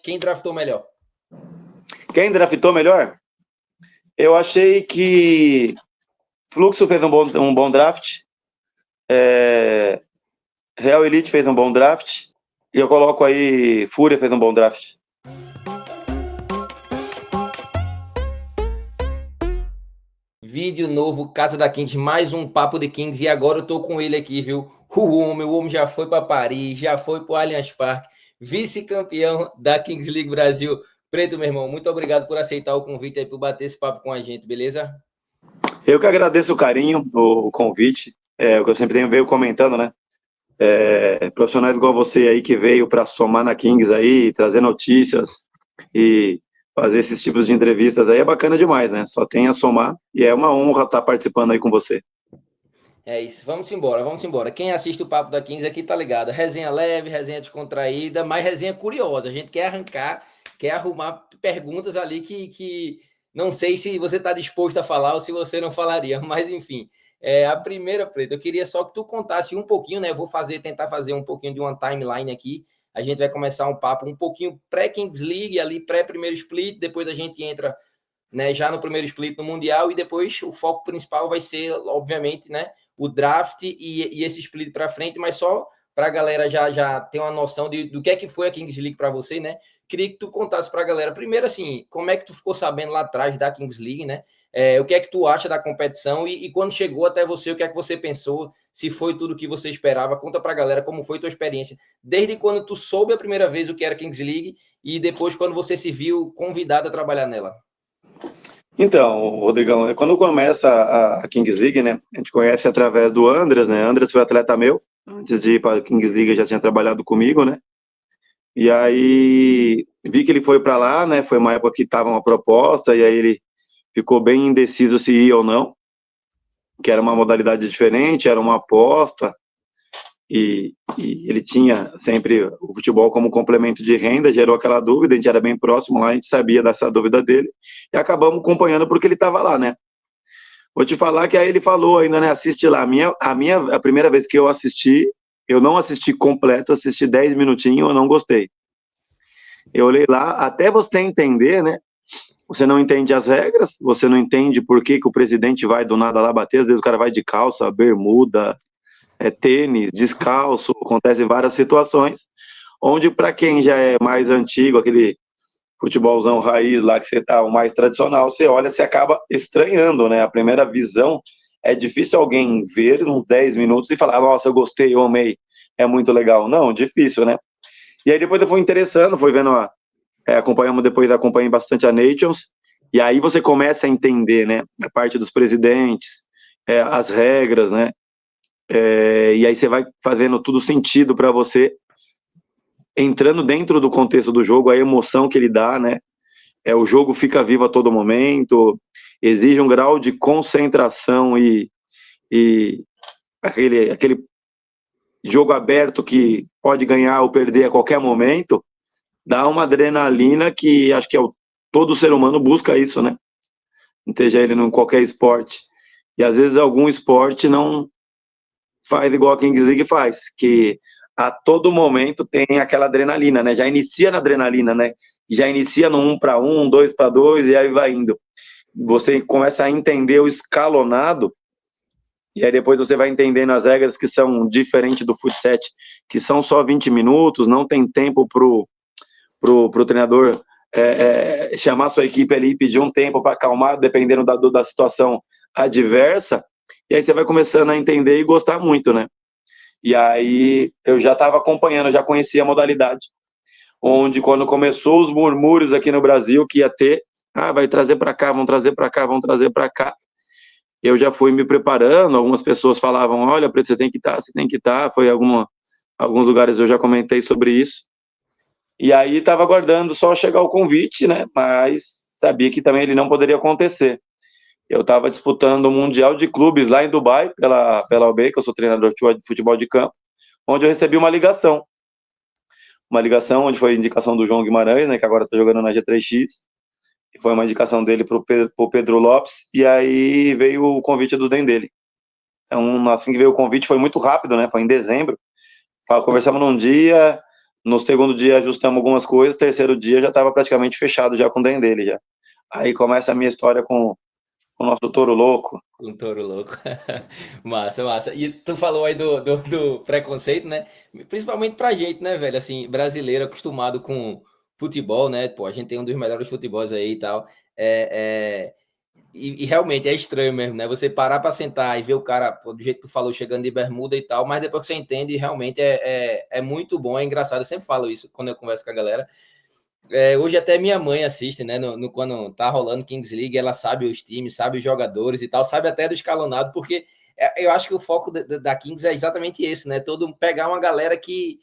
Quem draftou melhor? Quem draftou melhor? Eu achei que Fluxo fez um bom draft. Real Elite fez um bom draft. E eu coloco aí Fúria fez um bom draft. Vídeo novo, Casa da Kings, mais um Papo de Kings. E agora eu tô com ele aqui, viu? O homem já foi para Paris, já foi para o Allianz Parque, vice-campeão da Kings League Brasil. Preto, meu irmão, muito obrigado por aceitar o convite aí, por bater esse papo com a gente, beleza? Eu que agradeço o carinho, o convite. O que eu sempre venho comentando, né? Profissionais igual você aí que veio para somar na Kings aí, trazer notícias e fazer esses tipos de entrevistas aí é bacana demais, né? Só tem a somar e é uma honra estar participando aí com você. É isso, vamos embora, vamos embora. Quem assiste o Papo da Kings aqui tá ligado. Resenha leve, resenha descontraída, mas resenha curiosa. A gente quer arrancar, quer arrumar perguntas ali que não sei se você tá disposto a falar ou se você não falaria, mas enfim. A primeira, Preto, eu queria só que tu contasse um pouquinho, né? Eu vou tentar fazer um pouquinho de uma timeline aqui. A gente vai começar um papo um pouquinho pré-Kings League, ali pré-primeiro split, depois a gente entra, né, já no primeiro split no Mundial, e depois o foco principal vai ser, obviamente, né, o draft e esse split para frente, mas só para a galera já ter uma noção do que é que foi a Kings League para você, né? Queria que tu contasse para a galera, primeiro assim, como é que tu ficou sabendo lá atrás da Kings League, né? O que é que tu acha da competição e quando chegou até você, o que é que você pensou, se foi tudo o que você esperava? Conta para a galera como foi tua experiência, desde quando tu soube a primeira vez o que era Kings League e depois quando você se viu convidado a trabalhar nela. Então, Rodrigão, quando começa a Kings League, né? A gente conhece através do Andres, né? Andres foi atleta meu. Antes de ir para a Kings League, já tinha trabalhado comigo, né? E aí vi que ele foi para lá, né? Foi uma época que estava uma proposta, e aí ele ficou bem indeciso se ia ou não, que era uma modalidade diferente, era uma aposta, e ele tinha sempre o futebol como complemento de renda, gerou aquela dúvida, a gente era bem próximo lá, a gente sabia dessa dúvida dele, e acabamos acompanhando porque ele estava lá, né? Vou te falar que aí ele falou ainda, né? Assiste lá. A primeira vez que eu assisti, eu não assisti completo, assisti 10 minutinhos, eu não gostei. Eu olhei lá, até você entender, né? Você não entende as regras, você não entende por que o presidente vai do nada lá bater, às vezes o cara vai de calça, bermuda, tênis, descalço, acontece várias situações, onde para quem já é mais antigo, aquele futebolzão raiz lá que você tá, o mais tradicional, você olha, você acaba estranhando, né? A primeira visão é difícil alguém ver uns 10 minutos e falar, nossa, eu gostei, eu amei, é muito legal. Não, difícil, né? E aí depois eu fui interessando, fui vendo, acompanhei bastante a Nations, e aí você começa a entender, né? A parte dos presidentes, as regras, né? E aí você vai fazendo tudo sentido para você, entrando dentro do contexto do jogo, a emoção que ele dá, né? O jogo fica vivo a todo momento, exige um grau de concentração e aquele jogo aberto que pode ganhar ou perder a qualquer momento, dá uma adrenalina que acho que todo ser humano busca isso, né? Seja ele em qualquer esporte. E às vezes algum esporte não faz igual a Kings League faz, que a todo momento tem aquela adrenalina, né? Já inicia na adrenalina, né? Já inicia no 1-1, 2-2 e aí vai indo. Você começa a entender o escalonado e aí depois você vai entendendo as regras que são diferentes do futsal, que são só 20 minutos, não tem tempo pro treinador chamar sua equipe ali e pedir um tempo para acalmar, dependendo da situação adversa, e aí você vai começando a entender e gostar muito, né? E aí eu já estava acompanhando, eu já conhecia a modalidade, onde quando começou os murmúrios aqui no Brasil que ia ter, vai trazer para cá, vão trazer para cá, vão trazer para cá, eu já fui me preparando, algumas pessoas falavam, olha, Preto, você tem que estar, foi alguns lugares eu já comentei sobre isso, e aí estava aguardando só chegar o convite, né, mas sabia que também ele não poderia acontecer. Eu estava disputando o Mundial de Clubes lá em Dubai, pela OB, que eu sou treinador de futebol de campo, onde eu recebi uma ligação onde foi a indicação do João Guimarães, né, que agora está jogando na G3X, que foi uma indicação dele para o Pedro Lopes, e aí veio o convite do Dendele. Então, assim que veio o convite, foi muito rápido, né, foi em dezembro, conversamos num dia, No segundo dia ajustamos algumas coisas, terceiro dia já estava praticamente fechado já com o DEM dele já. Aí começa a minha história com o nosso touro louco. Um touro louco. Massa, massa. E tu falou aí do preconceito, né? Principalmente pra gente, né, velho? Assim, brasileiro acostumado com futebol, né? Pô, a gente tem um dos melhores futebols aí e tal. E realmente é estranho mesmo, né? Você parar pra sentar e ver o cara, pô, do jeito que tu falou, chegando de bermuda e tal, mas depois que você entende, realmente é muito bom, é engraçado. Eu sempre falo isso quando eu converso com a galera. Hoje até minha mãe assiste, né? Quando tá rolando Kings League, ela sabe os times, sabe os jogadores e tal, sabe até do escalonado, porque eu acho que o foco da Kings é exatamente esse, né? Todo pegar uma galera que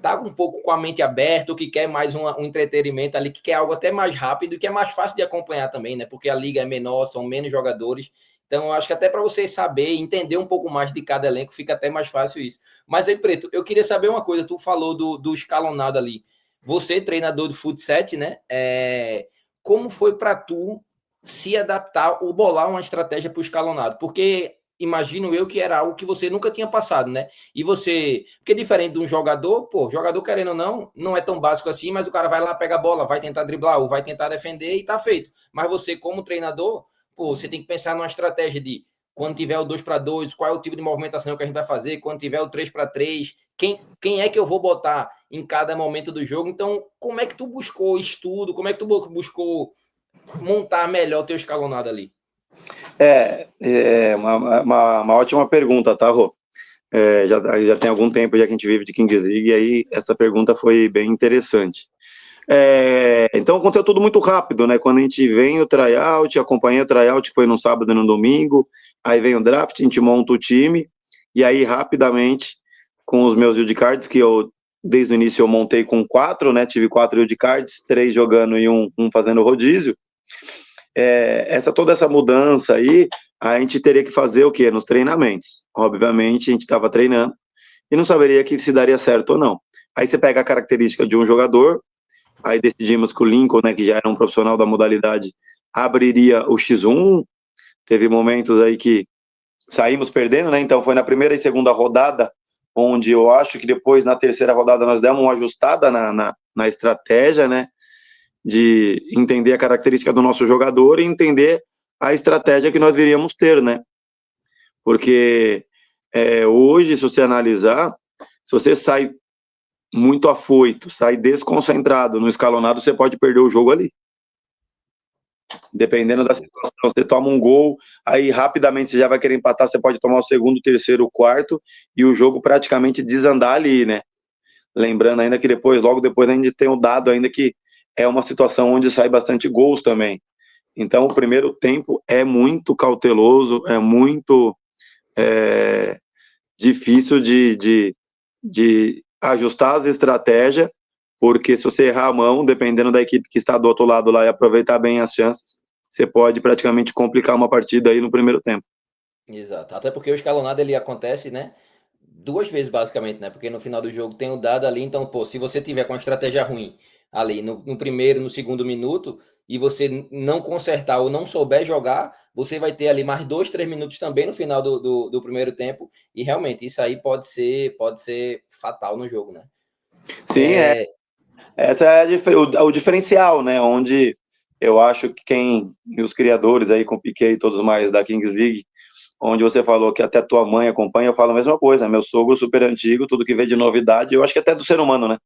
tá um pouco com a mente aberta, ou que quer mais um entretenimento ali, que quer algo até mais rápido, que é mais fácil de acompanhar também, né? Porque a liga é menor, são menos jogadores. Então, eu acho que até para você saber, entender um pouco mais de cada elenco, fica até mais fácil isso. Mas aí, Preto, eu queria saber uma coisa. Tu falou do escalonado ali. Você, treinador de futsal, né? Como foi para tu se adaptar ou bolar uma estratégia para o escalonado? Porque imagino eu que era algo que você nunca tinha passado, né? E você. Porque diferente de um jogador, pô, jogador querendo ou não, não é tão básico assim, mas o cara vai lá, pega a bola, vai tentar driblar ou vai tentar defender e tá feito. Mas você, como treinador, pô, você tem que pensar numa estratégia de quando tiver o 2 para 2, qual é o tipo de movimentação que a gente vai fazer, quando tiver o 3 para 3, quem é que eu vou botar em cada momento do jogo. Então, como é que tu buscou estudo, como é que tu buscou montar melhor o teu escalonado ali? Uma ótima pergunta, tá, Rô? Já tem algum tempo já que a gente vive de Kings League, e aí essa pergunta foi bem interessante. Então aconteceu tudo muito rápido, né? Quando a gente vem o tryout, acompanhei o tryout que foi no sábado e no domingo, aí vem o draft, a gente monta o time, e aí rapidamente, com os meus wildcards, que eu desde o início eu montei com 4, né? Tive 4 wildcards, 3 jogando e um fazendo rodízio. Toda essa mudança aí, a gente teria que fazer o quê? Nos treinamentos. Obviamente, a gente estava treinando e não saberia que se daria certo ou não. Aí você pega a característica de um jogador, aí decidimos que o Lincoln, né, que já era um profissional da modalidade, abriria o X1. Teve momentos aí que saímos perdendo, né? Então foi na primeira e segunda rodada, onde eu acho que depois, na terceira rodada, nós demos uma ajustada na estratégia, né? De entender a característica do nosso jogador e entender a estratégia que nós iríamos ter, né? Porque hoje, se você analisar, se você sai muito afoito, sai desconcentrado no escalonado, você pode perder o jogo ali. Dependendo da situação, você toma um gol, aí rapidamente você já vai querer empatar, você pode tomar o segundo, terceiro, quarto, e o jogo praticamente desandar ali, né? Lembrando ainda que logo depois, a gente tem o dado ainda que é uma situação onde sai bastante gols também. Então, o primeiro tempo é muito cauteloso, é muito difícil de ajustar as estratégias, porque se você errar a mão, dependendo da equipe que está do outro lado lá e aproveitar bem as chances, você pode praticamente complicar uma partida aí no primeiro tempo. Exato. Até porque o escalonado ele acontece, né? Duas vezes, basicamente, né? Porque no final do jogo tem o dado ali. Então, pô, se você tiver com a estratégia ruim ali no primeiro, no segundo minuto, e você não consertar ou não souber jogar, você vai ter ali mais 2, 3 minutos também no final do primeiro tempo. E realmente, isso aí pode ser fatal no jogo, né? Sim, essa é o diferencial, né? Onde eu acho que os criadores aí com o Piquet e todos mais da Kings League, onde você falou que até tua mãe acompanha, eu falo a mesma coisa. Meu sogro super antigo, tudo que vê de novidade, eu acho que até do ser humano, né?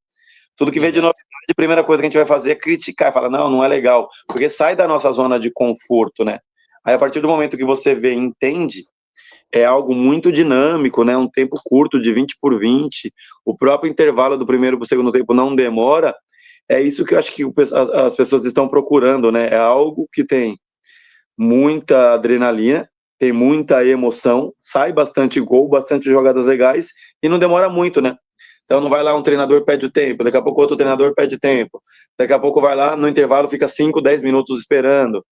Tudo que vê de Exato. novidade, a primeira coisa que a gente vai fazer é criticar, falar, não, não é legal, porque sai da nossa zona de conforto, né? Aí a partir do momento que você vê e entende, é algo muito dinâmico, né? Um tempo curto de 20 por 20, o próprio intervalo do primeiro para o segundo tempo não demora. É isso que eu acho que as pessoas estão procurando, né? É algo que tem muita adrenalina, tem muita emoção, sai bastante gol, bastante jogadas legais e não demora muito, né? Então não vai lá um treinador pede o tempo, daqui a pouco outro treinador pede tempo, daqui a pouco vai lá no intervalo fica 5, 10 minutos esperando.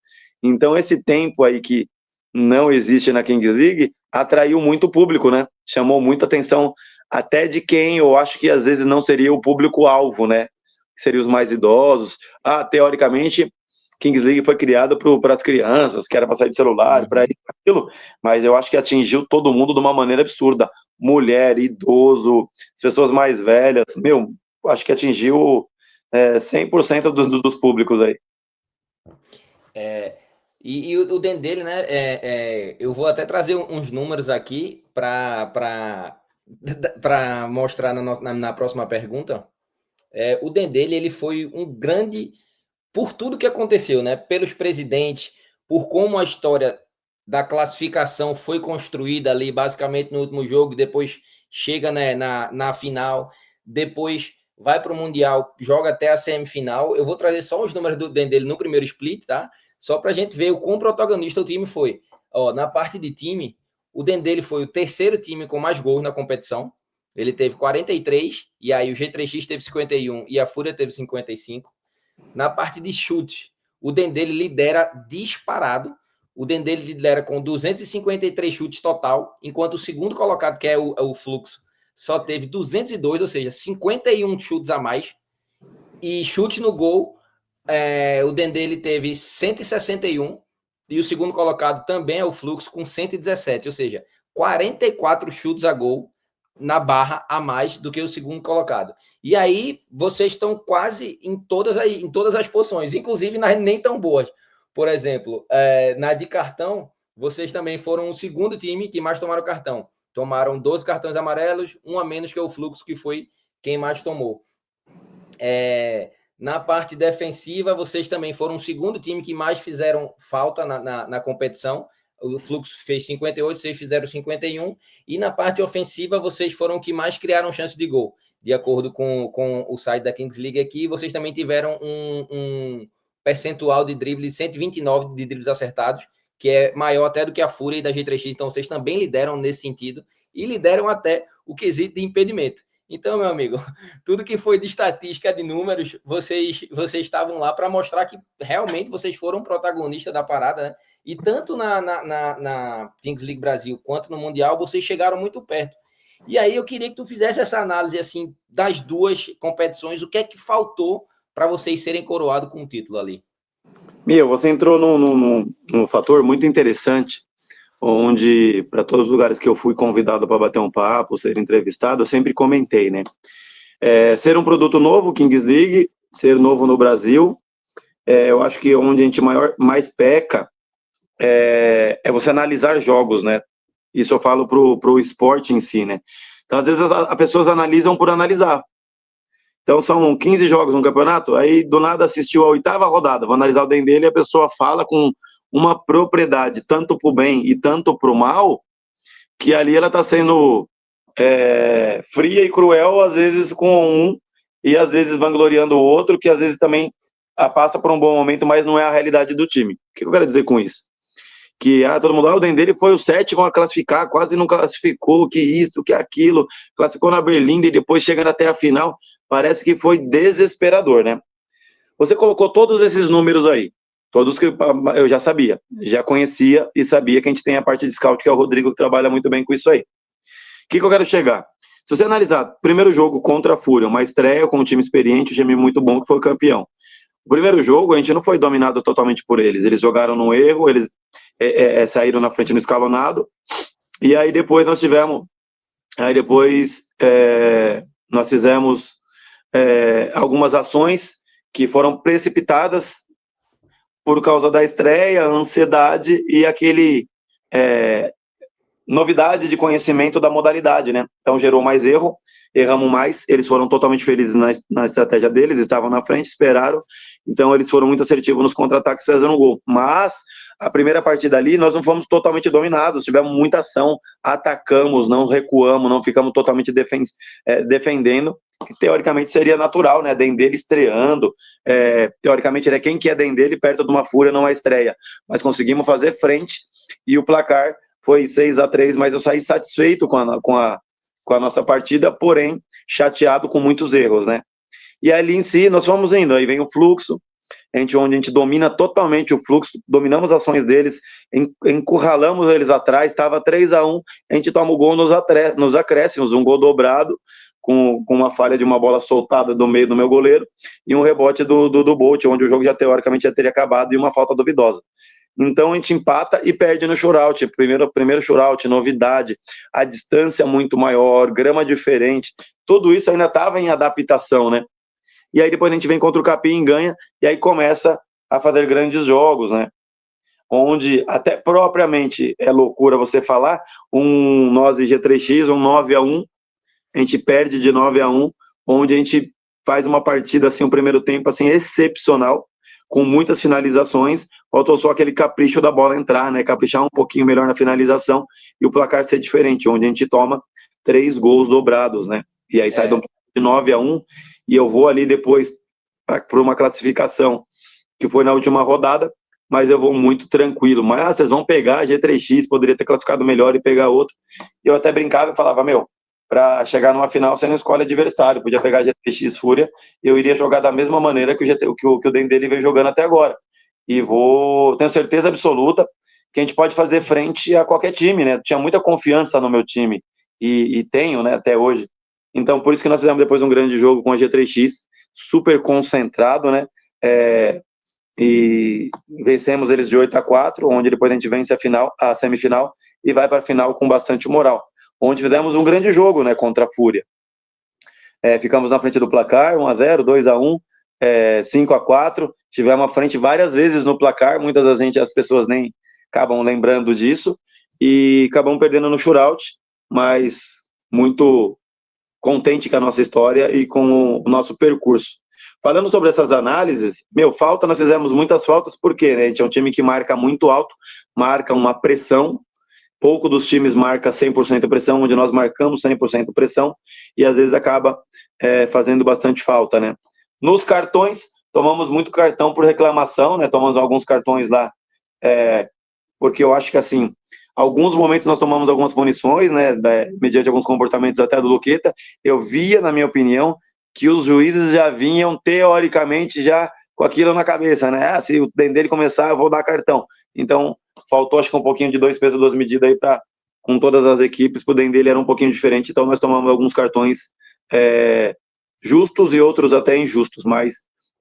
Então esse tempo aí que não existe na Kings League atraiu muito público, né? Chamou muita atenção até de quem eu acho que às vezes não seria o público-alvo, né? Que seriam os mais idosos. Teoricamente, Kings League foi criado para as crianças, que era para sair de celular, para Uhum. isso, para aquilo, mas eu acho que atingiu todo mundo de uma maneira absurda. Mulher, idoso, as pessoas mais velhas, meu, acho que atingiu 100% dos públicos aí. E o Dendele, né? Eu vou até trazer uns números aqui para mostrar na próxima pergunta. O Dendele, ele foi um grande, por tudo que aconteceu, né? Pelos presidentes, por como a história da classificação foi construída ali, basicamente no último jogo, depois chega, né, na final, depois vai para o Mundial, joga até a semifinal. Eu vou trazer só os números do Dendele no primeiro split, tá? Só para a gente ver o quão protagonista o time foi. Ó, na parte de time, o Dendele foi o terceiro time com mais gols na competição. Ele teve 43, e aí o G3X teve 51 e a Fúria teve 55. Na parte de chute, o Dendele lidera disparado. O Dendele lidera com 253 chutes total, enquanto o segundo colocado, que é o Fluxo, só teve 202, ou seja, 51 chutes a mais. E chute no gol, o Dendele teve 161, e o segundo colocado também é o Fluxo com 117, ou seja, 44 chutes a gol na barra a mais do que o segundo colocado. E aí vocês estão quase em todas as posições, inclusive nas nem tão boas. Por exemplo, na de cartão, vocês também foram o segundo time que mais tomaram cartão. Tomaram 12 cartões amarelos, um a menos que o Fluxo, que foi quem mais tomou. Na parte defensiva, vocês também foram o segundo time que mais fizeram falta na competição. O Fluxo fez 58, vocês fizeram 51. E na parte ofensiva, vocês foram o que mais criaram chances de gol. De acordo com o site da Kings League aqui, vocês também tiveram um percentual de drible de 129 de dribles acertados, que é maior até do que a Fúria e da G3X. Então, vocês também lideram nesse sentido. E lideram até o quesito de impedimento. Então, meu amigo, tudo que foi de estatística, de números, vocês estavam lá para mostrar que realmente vocês foram protagonistas da parada, né? E tanto na Kings League Brasil quanto no Mundial, vocês chegaram muito perto. E aí eu queria que tu fizesse essa análise assim das duas competições, o que é que faltou para vocês serem coroados com o título ali? Você entrou num fator muito interessante, onde, para todos os lugares que eu fui convidado para bater um papo, ser entrevistado, eu sempre comentei, né? Ser um produto novo, Kings League, ser novo no Brasil, eu acho que onde a gente mais peca é você analisar jogos, né? Isso eu falo pro esporte em si, né? Então, às vezes, as pessoas analisam por analisar. Então, são 15 jogos no campeonato, aí do nada assistiu a 8ª rodada, vou analisar o dele e a pessoa fala com uma propriedade, tanto para o bem e tanto para o mal, que ali ela está sendo fria e cruel, às vezes com um, e às vezes vangloriando o outro, que às vezes também passa por um bom momento, mas não é a realidade do time. O que eu quero dizer com isso? Que todo mundo, o Dendele foi o sétimo a classificar, quase não classificou, que isso, que aquilo, classificou na Berlinda e depois chegando até a final, parece que foi desesperador, né? Você colocou todos esses números aí, todos que eu já sabia, já conhecia e sabia que a gente tem a parte de scout, que é o Rodrigo, que trabalha muito bem com isso aí. O que eu quero chegar? Se você analisar, primeiro jogo contra a Fúria, uma estreia com um time experiente, um time muito bom, que foi o campeão. O primeiro jogo, a gente não foi dominado totalmente por eles. Eles jogaram no erro, eles saíram na frente no escalonado. E aí depois nós tivemos... nós fizemos algumas ações que foram precipitadas por causa da estreia, a ansiedade e aquele... novidade de conhecimento da modalidade, né? Então gerou mais erro, erramos mais, eles foram totalmente felizes na estratégia deles, estavam na frente, esperaram, então eles foram muito assertivos nos contra-ataques, fizeram um gol. Mas a primeira partida ali, nós não fomos totalmente dominados, tivemos muita ação, atacamos, não recuamos, não ficamos totalmente defendendo, que teoricamente seria natural, né? Dendele estreando, teoricamente, né? Quem que é Dendele perto de uma Fúria não é estreia, mas conseguimos fazer frente e o placar foi 6-3, mas eu saí satisfeito com a nossa partida, porém chateado com muitos erros, né? E ali em si, nós fomos indo, aí vem o fluxo, onde a gente domina totalmente o fluxo, dominamos as ações deles, encurralamos eles atrás, estava 3-1, a gente toma o gol nos acréscimos, um gol dobrado, com uma falha de uma bola soltada do meio do meu goleiro, e um rebote do Bolt, onde o jogo já teoricamente já teria acabado, e uma falta duvidosa. Então a gente empata e perde no shootout, primeiro shootout, novidade, a distância muito maior, grama diferente, tudo isso ainda estava em adaptação, né? E aí depois a gente vem contra o Capim, ganha, e aí começa a fazer grandes jogos, né? Onde até propriamente é loucura você falar, nós e G3X, um 9-1, a gente perde de 9-1, onde a gente faz uma partida, assim, o primeiro tempo, assim, excepcional, com muitas finalizações, faltou só aquele capricho da bola entrar, né, caprichar um pouquinho melhor na finalização, e o placar ser diferente, onde a gente toma 3 gols dobrados, né, e aí sai de 9-1, e eu vou ali depois para uma classificação, que foi na última rodada, mas eu vou muito tranquilo, mas vocês vão pegar a G3X, poderia ter classificado melhor e pegar outro, e eu até brincava e falava, meu, para chegar numa final você não escolhe adversário, podia pegar GTX Fúria, eu iria jogar da mesma maneira que o Dendele veio jogando até agora, e tenho certeza absoluta que a gente pode fazer frente a qualquer time, né, tinha muita confiança no meu time, e tenho, né, até hoje, então por isso que nós fizemos depois um grande jogo com a G3X, super concentrado, né, e vencemos eles de 8-4, onde depois a gente vence a semifinal, e vai para a final com bastante moral, onde fizemos um grande jogo, né, contra a Fúria. Ficamos na frente do placar, 1-0, 2-1, 5-4, tivemos à frente várias vezes no placar, muitas das as pessoas nem acabam lembrando disso, e acabamos perdendo no shootout, mas muito contente com a nossa história e com o nosso percurso. Falando sobre essas análises, nós fizemos muitas faltas, porque, né, a gente é um time que marca muito alto, marca uma pressão, pouco dos times marca 100% pressão, onde nós marcamos 100% pressão, e às vezes acaba fazendo bastante falta, né. Nos cartões, tomamos muito cartão por reclamação, né, tomamos alguns cartões lá, porque eu acho que, assim, alguns momentos nós tomamos algumas punições, né, mediante alguns comportamentos até do Luqueta, eu via, na minha opinião, que os juízes já vinham, teoricamente, já com aquilo na cabeça, né, se o Dendele começar, eu vou dar cartão. Então, faltou, acho que um pouquinho de 2 pesos, 2 medidas aí com todas as equipes, o Dendele era um pouquinho diferente, então nós tomamos alguns cartões justos e outros até injustos, mas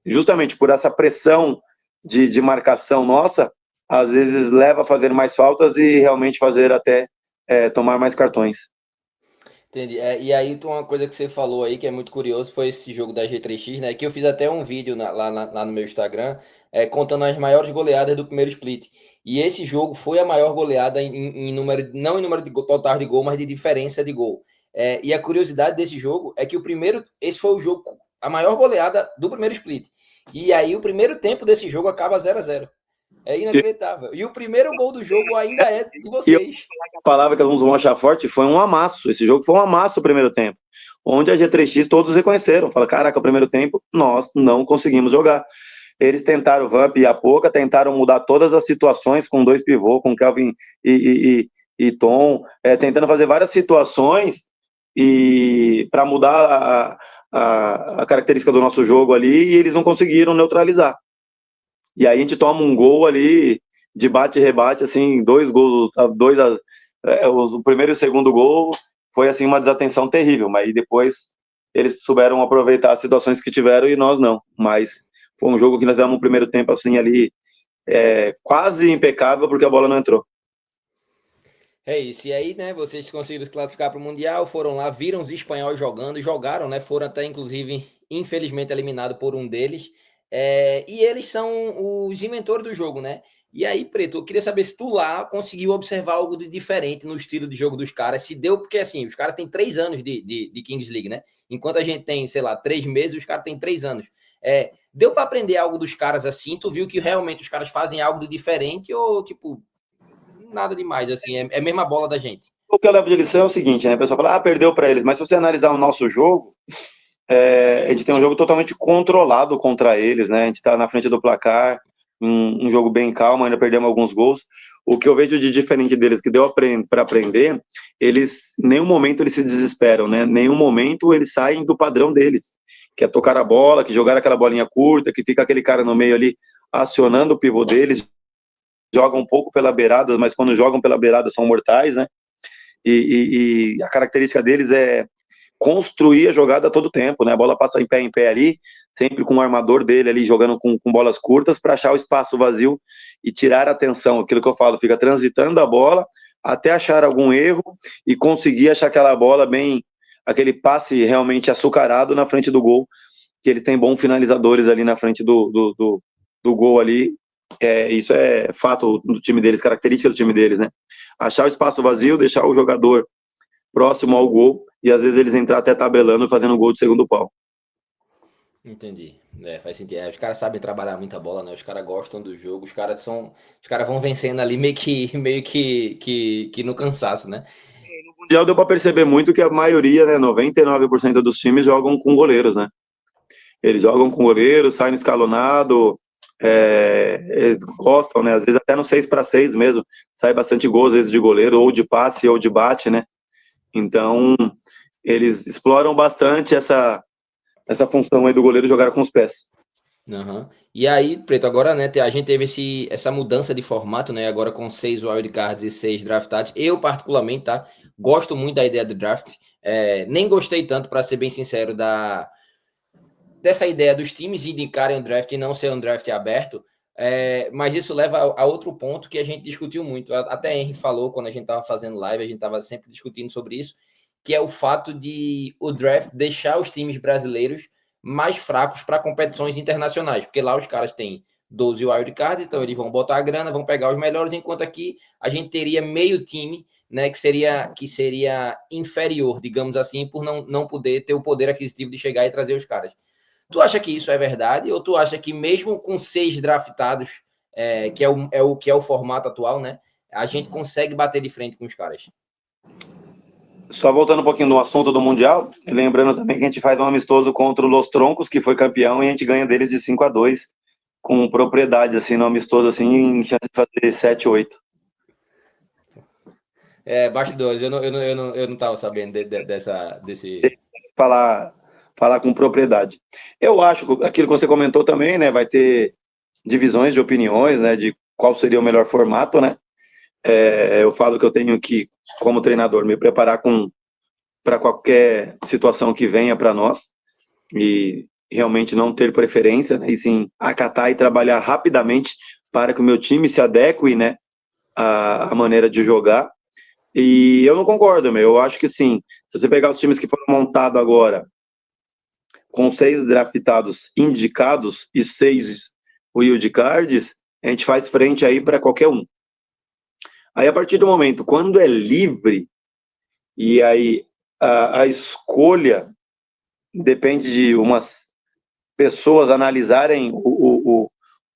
justamente por essa pressão de marcação nossa, às vezes leva a fazer mais faltas e realmente fazer até tomar mais cartões. Entendi. E aí, uma coisa que você falou aí que é muito curioso foi esse jogo da G3X, né? Que eu fiz até um vídeo lá no meu Instagram, contando as maiores goleadas do primeiro split. E esse jogo foi a maior goleada em número, não em número de total de gol, mas de diferença de gol. E a curiosidade desse jogo é que esse foi o jogo, a maior goleada do primeiro split. E aí, o primeiro tempo desse jogo acaba 0-0. É inacreditável. E o primeiro gol do jogo ainda é de vocês. A palavra que alguns vão achar forte foi um amasso. Esse jogo foi um amasso o primeiro tempo. Onde a G3X todos reconheceram. Falaram, caraca, o primeiro tempo nós não conseguimos jogar. Eles tentaram o Vamp e a Poca, tentaram mudar todas as situações com 2 pivôs, com Kelvin e Tom, tentando fazer várias situações para mudar a característica do nosso jogo ali, e eles não conseguiram neutralizar. E aí a gente toma um gol ali de bate e rebate, assim, 2 gols, o primeiro e o segundo gol foi assim uma desatenção terrível, mas depois eles souberam aproveitar as situações que tiveram e nós não. Mas foi um jogo que nós demos um primeiro tempo assim ali quase impecável porque a bola não entrou. É isso. E aí, né, vocês conseguiram se classificar para o Mundial, foram lá, viram os espanhóis jogando, jogaram, né? Foram até, inclusive, infelizmente, eliminados por um deles. E eles são os inventores do jogo, né? E aí, Preto, eu queria saber se tu lá conseguiu observar algo de diferente no estilo de jogo dos caras. Se deu, porque assim, os caras têm 3 anos de Kings League, né? Enquanto a gente tem, sei lá, 3 meses, os caras têm 3 anos. Deu para aprender algo dos caras assim? Tu viu que realmente os caras fazem algo de diferente ou, tipo, nada demais, assim, é a mesma bola da gente? O que eu levo de lição é o seguinte, né? A pessoa fala, perdeu para eles, mas se você analisar o nosso jogo, a gente tem um jogo totalmente controlado contra eles, né? A gente está na frente do placar, um jogo bem calmo, ainda perdemos alguns gols. O que eu vejo de diferente deles, que deu para aprender, eles, em nenhum momento eles se desesperam, né? Em nenhum momento eles saem do padrão deles, que é tocar a bola, que jogar aquela bolinha curta, que fica aquele cara no meio ali acionando o pivô deles, jogam um pouco pela beirada, mas quando jogam pela beirada são mortais, né? E a característica deles é construir a jogada a todo tempo, né? A bola passa em pé ali, sempre com o armador dele ali jogando com bolas curtas para achar o espaço vazio e tirar a atenção, aquilo que eu falo, fica transitando a bola até achar algum erro e conseguir achar aquela bola bem aquele passe realmente açucarado na frente do gol, que eles têm bons finalizadores ali na frente do gol ali. Isso é fato do time deles, característica do time deles, né? Achar o espaço vazio, deixar o jogador próximo ao gol, e às vezes eles entrar até tabelando, fazendo gol de segundo pau. Entendi. Faz sentido. Os caras sabem trabalhar muita bola, né? Os caras gostam do jogo, os caras vão vencendo ali meio que no cansaço, né? No Mundial deu para perceber muito que a maioria, né, 99% dos times jogam com goleiros, né? Eles jogam com goleiro, saem no escalonado, eles gostam, né? Às vezes até no 6-6 mesmo, sai bastante gol, às vezes de goleiro, ou de passe, ou de bate, né? Então, eles exploram bastante essa função aí do goleiro jogar com os pés. Uhum. E aí, Preto, agora, né, a gente teve essa mudança de formato, né, agora com 6 wildcards e 6 draftados. Eu, particularmente, tá, gosto muito da ideia do draft. Nem gostei tanto, para ser bem sincero, dessa ideia dos times indicarem o draft e não ser um draft aberto, mas isso leva a outro ponto que a gente discutiu muito. Até Henry falou quando a gente estava fazendo live, a gente estava sempre discutindo sobre isso, que é o fato de o draft deixar os times brasileiros mais fracos para competições internacionais, porque lá os caras têm 12 wildcards, então eles vão botar a grana, vão pegar os melhores, enquanto aqui a gente teria meio time, né, que seria inferior, digamos assim, por não poder ter o poder aquisitivo de chegar e trazer os caras. Tu acha que isso é verdade? Ou tu acha que mesmo com 6 draftados, que é o formato atual, né? A gente consegue bater de frente com os caras? Só voltando um pouquinho no assunto do Mundial, lembrando também que a gente faz um amistoso contra o Los Troncos, que foi campeão, e a gente ganha deles de 5-2, com propriedade, assim, no amistoso, assim, em chance de fazer 7-8. Bastidores, eu não tava sabendo desse. Falar com propriedade. Eu acho, aquilo que você comentou também, né, vai ter divisões de opiniões, né, de qual seria o melhor formato, né. Eu falo que eu tenho que, como treinador, me preparar para qualquer situação que venha para nós e realmente não ter preferência, né, e sim acatar e trabalhar rapidamente para que o meu time se adeque, né, à maneira de jogar. E eu não concordo, eu acho que sim. Se você pegar os times que foram montados agora, com 6 draftados indicados e 6 wildcards, a gente faz frente aí para qualquer um. Aí, a partir do momento, quando é livre, e aí a escolha depende de umas pessoas analisarem o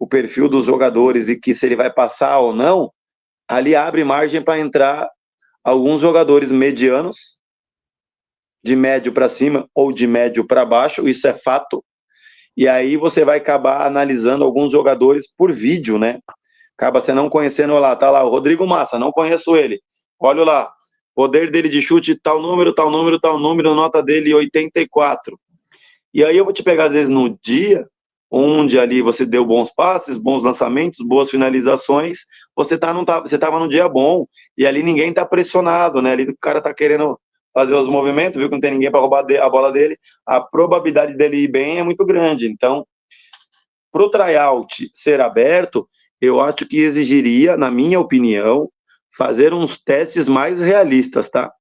perfil dos jogadores e que se ele vai passar ou não, ali abre margem para entrar alguns jogadores medianos, de médio para cima ou de médio para baixo, isso é fato. E aí você vai acabar analisando alguns jogadores por vídeo, né? Acaba você não conhecendo lá, tá lá o Rodrigo Massa, não conheço ele. Olha lá, poder dele de chute, tal número, tal número, tal número, nota dele 84. E aí eu vou te pegar, às vezes, no dia onde ali você deu bons passes, bons lançamentos, boas finalizações, você estava no dia bom, e ali ninguém tá pressionado, né? Ali o cara tá querendo fazer os movimentos, viu que não tem ninguém para roubar a bola dele, a probabilidade dele ir bem é muito grande. Então, para o tryout ser aberto, eu acho que exigiria, na minha opinião, fazer uns testes mais realistas, tá?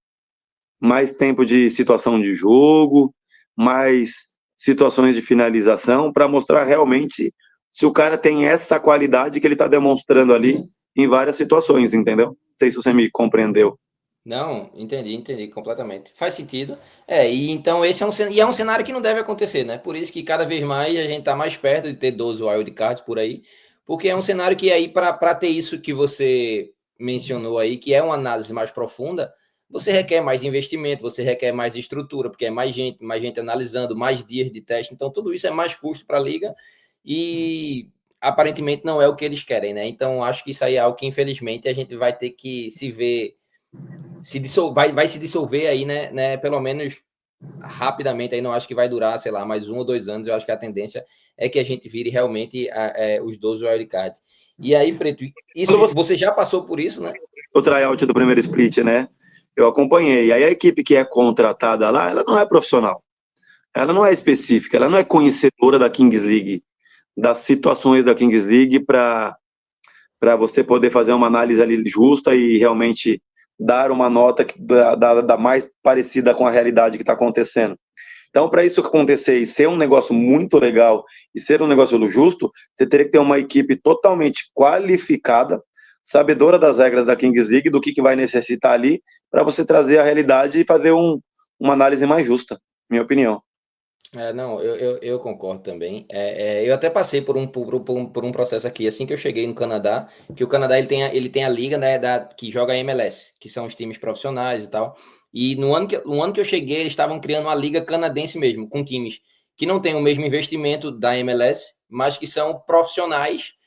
Mais tempo de situação de jogo, mais situações de finalização, para mostrar realmente se o cara tem essa qualidade que ele está demonstrando ali em várias situações, entendeu? Não sei se você me compreendeu. Não, entendi completamente. Faz sentido. E então esse é um cenário que não deve acontecer, né? Por isso que cada vez mais a gente tá mais perto de ter 12 wildcards por aí, porque é um cenário que aí, para ter isso que você mencionou aí, que é uma análise mais profunda, você requer mais investimento, você requer mais estrutura, porque é mais gente analisando, mais dias de teste, então tudo isso é mais custo para a liga e aparentemente não é o que eles querem, né? Então acho que isso aí é algo que infelizmente a gente vai ter que se ver vai se dissolver aí, né? Pelo menos rapidamente, aí não acho que vai durar, sei lá, mais 1 ou 2 anos. Eu acho que a tendência é que a gente vire realmente os 12 wildcards. E aí, Preto, isso você já passou por isso, né? O tryout do primeiro split, né? Eu acompanhei. Aí a equipe que é contratada lá, ela não é profissional. Ela não é específica, ela não é conhecedora da Kings League, das situações da Kings League para você poder fazer uma análise ali justa e realmente dar uma nota da mais parecida com a realidade que está acontecendo. Então, para isso acontecer e ser um negócio muito legal e ser um negócio justo, você teria que ter uma equipe totalmente qualificada, sabedora das regras da Kings League, do que vai necessitar ali, para você trazer a realidade e fazer uma análise mais justa, minha opinião. Não, eu concordo também. Eu até passei por um processo aqui, assim que eu cheguei no Canadá, que o Canadá ele tem a liga, né, que joga a MLS, que são os times profissionais e tal. E no ano que eu cheguei, eles estavam criando uma liga canadense mesmo, com times que não têm o mesmo investimento da MLS, mas que são profissionais.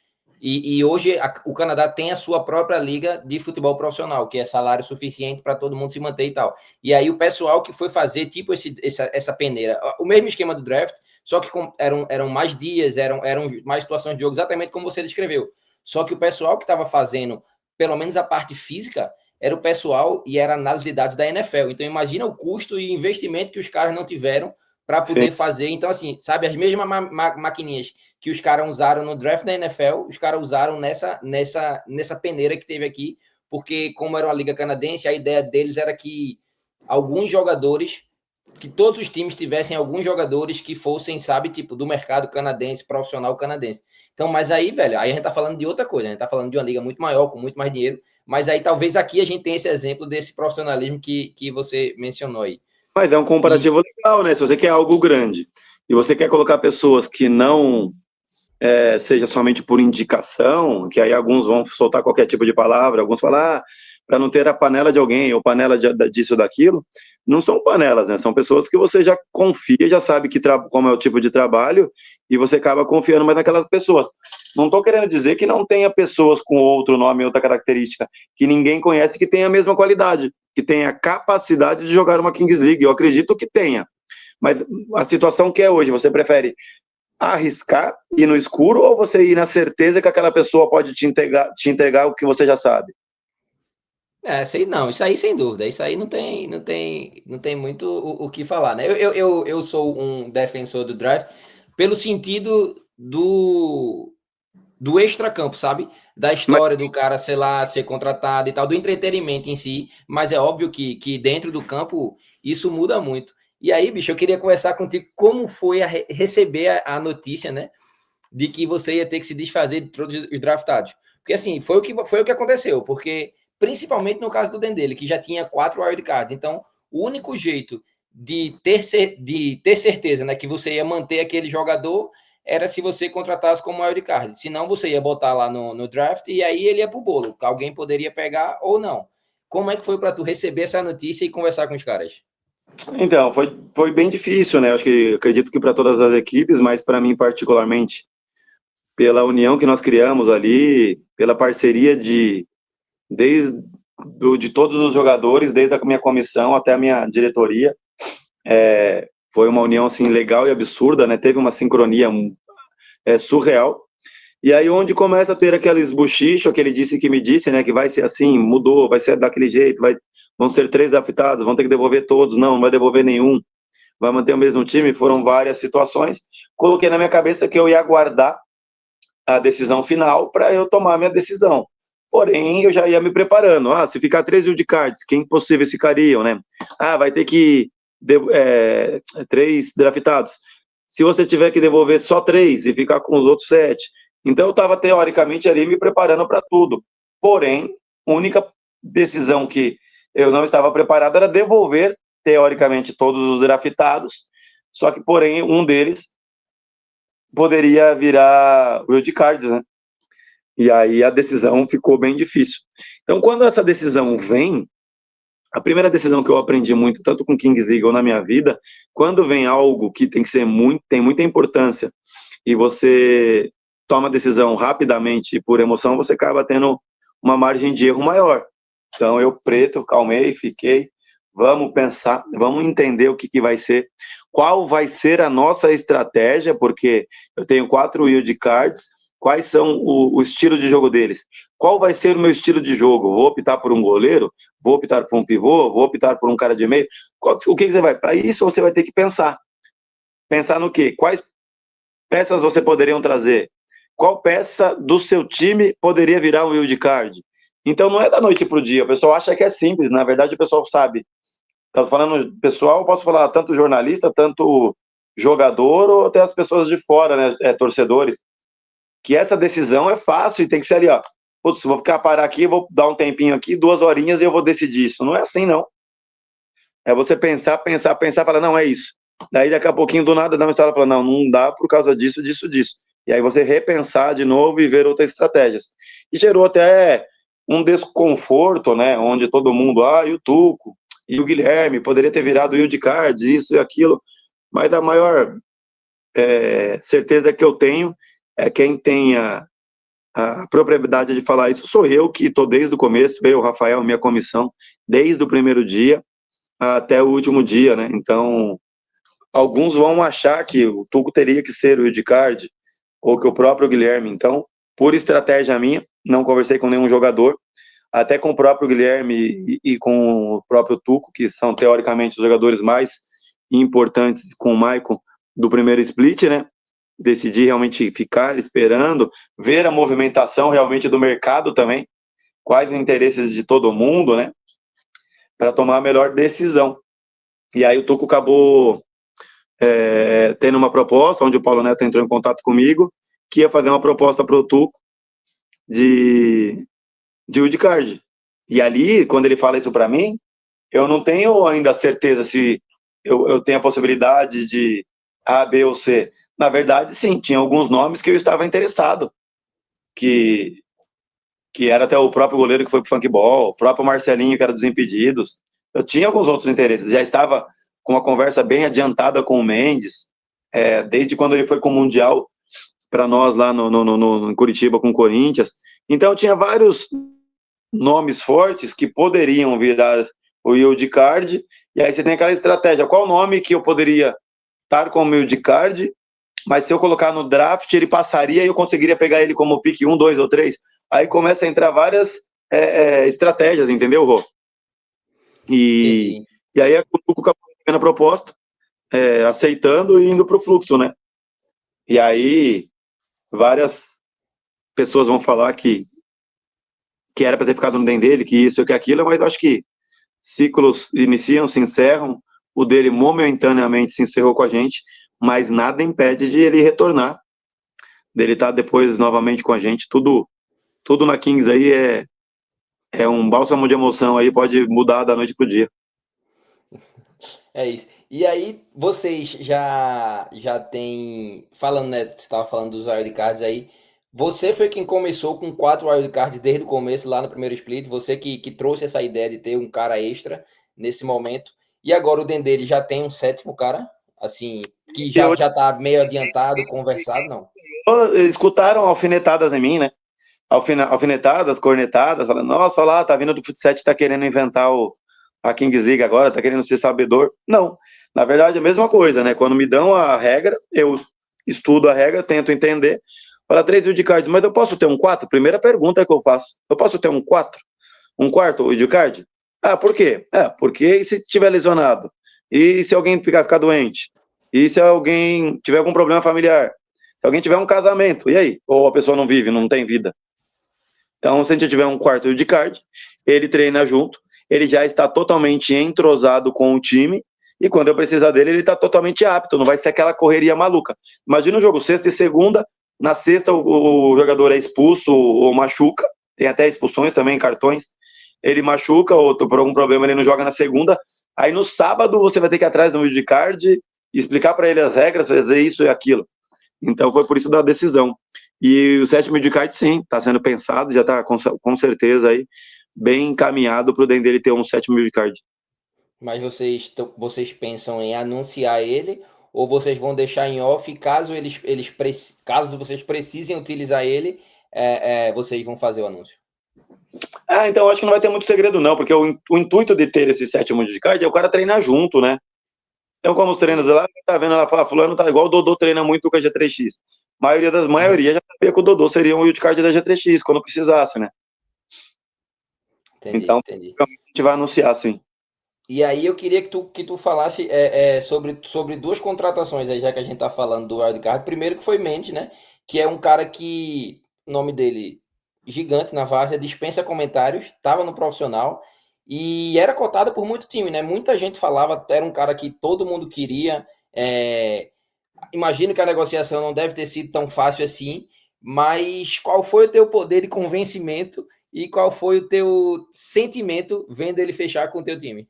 E hoje o Canadá tem a sua própria liga de futebol profissional, que é salário suficiente para todo mundo se manter e tal. E aí o pessoal que foi fazer tipo essa peneira, o mesmo esquema do draft, só que eram mais dias, eram mais situações de jogo, exatamente como você descreveu. Só que o pessoal que estava fazendo, pelo menos a parte física, era o pessoal e era análise de dados da NFL. Então imagina o custo e investimento que os caras não tiveram para Sim. poder fazer. Então, assim, sabe, as mesmas maquininhas que os caras usaram no draft da NFL, os caras usaram nessa peneira que teve aqui, porque como era uma liga canadense, a ideia deles era que alguns jogadores, que todos os times tivessem alguns jogadores que fossem, sabe, tipo, do mercado canadense, profissional canadense. Então, mas aí, velho, aí a gente tá falando de outra coisa, a gente tá falando de uma liga muito maior, com muito mais dinheiro, mas aí talvez aqui a gente tenha esse exemplo desse profissionalismo que você mencionou aí. Mas é um E, comparativo legal, né? Se você quer algo grande e você quer colocar pessoas que não seja somente por indicação, que aí alguns vão soltar qualquer tipo de palavra, alguns falar, para não ter a panela de alguém ou panela disso ou daquilo, não são panelas, né? São pessoas que você já confia, já sabe como é o tipo de trabalho e você acaba confiando mais naquelas pessoas. Não estou querendo dizer que não tenha pessoas com outro nome, outra característica, que ninguém conhece que tenha a mesma qualidade, que tenha a capacidade de jogar uma Kings League. Eu acredito que tenha. Mas a situação que é hoje, você prefere arriscar ir no escuro ou você ir na certeza que aquela pessoa pode te entregar o que você já sabe? isso aí sem dúvida, isso aí não tem muito o que falar, né? Eu sou um defensor do draft pelo sentido do extracampo, sabe? Da Mas, história do cara, sei lá, ser contratado e tal, do entretenimento em si, mas é óbvio que dentro do campo isso muda muito. E aí, bicho, eu queria conversar contigo como foi receber a notícia, né? De que você ia ter que se desfazer de todos os draftados. Porque assim, foi o que aconteceu, porque principalmente no caso do Dendele, que já tinha 4 wildcards. Então, o único jeito de ter certeza, né, que você ia manter aquele jogador era se você contratasse como wildcard. Senão você ia botar lá no draft e aí ele ia pro bolo. Alguém poderia pegar ou não. Como é que foi para tu receber essa notícia e conversar com os caras? então, foi bem difícil, né? Acredito que para todas as equipes, mas para mim particularmente, pela união que nós criamos ali, pela parceria de todos os jogadores, desde a minha comissão até a minha diretoria, foi uma união assim legal e absurda, né? Teve uma sincronia surreal. E aí onde começa a ter aqueles buchichos, aquele disse que me disse, né, que vai ser assim, mudou, vai ser daquele jeito, vão ser 3 draftados, vão ter que devolver todos, não vai devolver nenhum, vai manter o mesmo time, foram várias situações. Coloquei na minha cabeça que eu ia aguardar a decisão final para eu tomar a minha decisão. Porém, eu já ia me preparando. Se ficar 3 wildcards, quem possíveis ficariam, né? Vai ter que 3 draftados. Se você tiver que devolver só 3 e ficar com os outros 7. Então, eu estava, teoricamente, ali me preparando para tudo. Porém, a única decisão que eu não estava preparado era devolver, teoricamente, todos os draftados. Só que, porém, um deles poderia virar wildcards, né? E aí a decisão ficou bem difícil. Então, quando essa decisão vem, a primeira decisão que eu aprendi muito, tanto com Kings League ou na minha vida, quando vem algo que tem muita importância e você toma a decisão rapidamente e por emoção, você acaba tendo uma margem de erro maior. Então, eu calmei, fiquei, vamos pensar, vamos entender o que vai ser, qual vai ser a nossa estratégia, porque eu tenho 4 wild cards, quais são o estilo de jogo deles, qual vai ser o meu estilo de jogo, vou optar por um goleiro, vou optar por um pivô, vou optar por um cara de meio, o que você vai, para isso você vai ter que pensar no quê? Quais peças você poderiam trazer? Qual peça do seu time poderia virar um wild card? Então não é da noite para o dia. O pessoal acha que é simples. Na verdade, o pessoal sabe. Tá falando pessoal, eu posso falar tanto jornalista, tanto jogador, ou até as pessoas de fora, né? Torcedores. Que essa decisão é fácil e tem que ser ali, ó. Putz, vou ficar parar aqui, vou dar um tempinho aqui, 2 horinhas e eu vou decidir isso. Não é assim, não. É você pensar, pensar, pensar, falar, não, é isso. Daí daqui a pouquinho, do nada, dá uma história, fala, não dá por causa disso, disso, disso. E aí você repensar de novo e ver outras estratégias. E gerou até um desconforto, né? Onde todo mundo, e o Tuco, e o Guilherme, poderia ter virado o Wildcard, isso e aquilo. Mas a maior certeza que eu tenho é quem tenha a propriedade de falar isso sou eu, que estou desde o começo, veio o Rafael, minha comissão, desde o primeiro dia até o último dia, né? Então, alguns vão achar que o Tuco teria que ser o Wildcard, ou que o próprio Guilherme. Então, por estratégia minha, não conversei com nenhum jogador, até com o próprio Guilherme e com o próprio Tuco, que são teoricamente os jogadores mais importantes com o Maicon do primeiro split, né? Decidi realmente ficar esperando, ver a movimentação realmente do mercado também, quais os interesses de todo mundo, né? Para tomar a melhor decisão. E aí o Tuco acabou tendo uma proposta, onde o Paulo Neto entrou em contato comigo, que ia fazer uma proposta para o Tuco de wildcard. E ali, quando ele fala isso para mim, eu não tenho ainda certeza se eu tenho a possibilidade de A, B ou C. Na verdade, sim, tinha alguns nomes que eu estava interessado, que, que era até o próprio goleiro que foi para o Funkball, o próprio Marcelinho, que era dos Impedidos. Eu tinha alguns outros interesses, já estava com uma conversa bem adiantada com o Mendes, desde quando ele foi com o Mundial para nós lá em Curitiba com o Corinthians. Então, tinha vários nomes fortes que poderiam virar o wildcard, e aí você tem aquela estratégia, qual nome que eu poderia estar como wildcard, mas se eu colocar no draft, ele passaria e eu conseguiria pegar ele como pick 1, 2 ou 3. Aí começa a entrar várias estratégias, entendeu, Rô? E, Entendi. e aí o Cuco acabou pegando a proposta, aceitando e indo para o fluxo, né? E aí várias pessoas vão falar que era para ter ficado no DEM dele, que isso, que aquilo, mas eu acho que ciclos iniciam, se encerram, o dele momentaneamente se encerrou com a gente, mas nada impede de ele retornar, dele estar depois novamente com a gente, tudo na Kings aí é um bálsamo de emoção aí, pode mudar da noite pro dia. É isso. E aí, vocês já tem falando, né, você estava falando dos wildcards aí, você foi quem começou com 4 wildcards desde o começo, lá no primeiro split, você que trouxe essa ideia de ter um cara extra nesse momento, e agora o Dendê ele já tem um sétimo cara, assim, que Eu, já tá meio adiantado, conversado, não? escutaram alfinetadas em mim, né? Alfinetadas, cornetadas, falando, nossa, lá, tá vindo do futsal, tá querendo inventar a Kings League agora, tá querendo ser sabedor. Não, na verdade é a mesma coisa, né? Quando me dão a regra, eu estudo a regra, tento entender, fala 3 wildcards, mas eu posso ter um 4? Primeira pergunta que eu faço, eu posso ter um 4? Um quarto wildcard? Ah, por quê? Porque e se tiver lesionado? E se alguém ficar doente? E se alguém tiver algum problema familiar? Se alguém tiver um casamento, e aí? Ou a pessoa não vive, não tem vida? Então, se a gente tiver um quarto wildcard, ele treina junto, ele já está totalmente entrosado com o time, e quando eu precisar dele, ele está totalmente apto, não vai ser aquela correria maluca. Imagina o jogo sexta e segunda, na sexta o jogador é expulso ou machuca, tem até expulsões também, cartões, ele machuca ou por algum problema ele não joga na segunda, aí no sábado você vai ter que ir atrás do wildcard, explicar para ele as regras, fazer isso e aquilo. Então foi por isso da decisão. E o sétimo wildcard, sim, está sendo pensado, já está com certeza aí bem encaminhado para o Den dele ter um sétimo wildcard. Mas vocês pensam em anunciar ele ou vocês vão deixar em off caso caso vocês precisem utilizar ele, vocês vão fazer o anúncio? Então acho que não vai ter muito segredo não, porque o intuito de ter esse sétimo wildcard é o cara treinar junto, né? Então como os treinos lá, tá vendo ela fala, fulano tá igual o Dodô treina muito com a G3X. Maioria já sabia que o Dodô seria um wildcard da G3X, quando precisasse, né? Entendi, Então, entendi. a gente vai anunciar, sim. E aí eu queria que tu falasse sobre duas contratações aí, já que a gente tá falando do wildcard. Primeiro que foi Mendes, né? Que é um cara que o nome dele gigante na várzea, dispensa comentários, estava no profissional e era cotado por muito time, né? Muita gente falava, era um cara que todo mundo queria. Imagino que a negociação não deve ter sido tão fácil assim, mas qual foi o teu poder de convencimento e qual foi o teu sentimento vendo ele fechar com o teu time?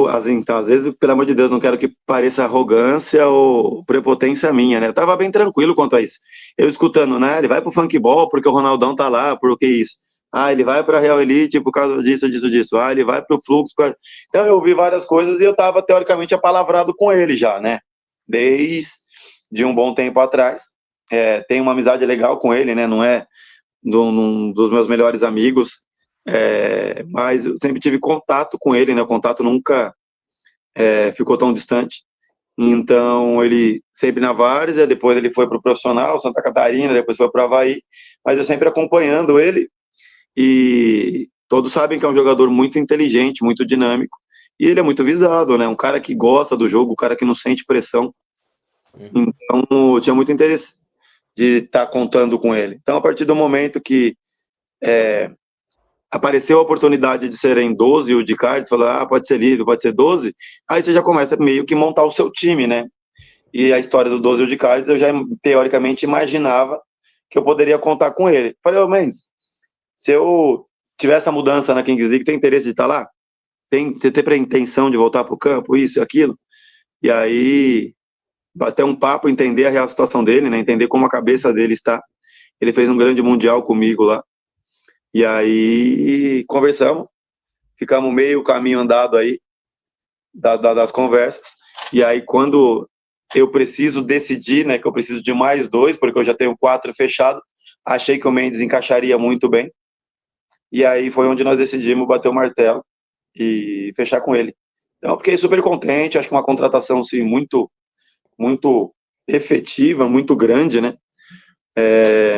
Assim, então, às vezes, pelo amor de Deus, não quero que pareça arrogância ou prepotência minha, né? Eu tava bem tranquilo quanto a isso. Eu escutando, né? Ele vai pro funkeball porque o Ronaldão tá lá, por que isso? Ah, ele vai pra Real Elite por causa disso, disso, disso. Ah, ele vai pro Fluxo. Então, eu ouvi várias coisas e eu tava, teoricamente, apalavrado com ele já, né? Desde um bom tempo atrás. Tenho uma amizade legal com ele, né? Não é um dos meus melhores amigos, mas eu sempre tive contato com ele, né? O contato nunca ficou tão distante. Então, ele sempre na Várzea, depois ele foi para o profissional, Santa Catarina, depois foi para o Havaí, mas eu sempre acompanhando ele, e todos sabem que é um jogador muito inteligente, muito dinâmico, e ele é muito visado, né? Um cara que gosta do jogo, um cara que não sente pressão. Então, eu tinha muito interesse de estar contando com ele. Então, a partir do momento que apareceu a oportunidade de serem 12 o de cards, falou, pode ser livre, pode ser 12, aí você já começa meio que montar o seu time, né? E a história do 12 de cards, eu já teoricamente imaginava que eu poderia contar com ele. Falei, mas se eu tiver essa mudança na Kings League, tem interesse de estar lá? Você tem intenção de voltar para o campo, isso e aquilo? E aí, bater um papo, entender a real situação dele, né? Entender como a cabeça dele está. Ele fez um grande mundial comigo lá. E aí, conversamos, ficamos meio caminho andado aí, das conversas. E aí, quando eu preciso decidir, né, que eu preciso de mais 2, porque eu já tenho 4 fechado, achei que o Mendes encaixaria muito bem. E aí foi onde nós decidimos bater o martelo e fechar com ele. Então, eu fiquei super contente, acho que uma contratação, sim, muito, muito efetiva, muito grande, né?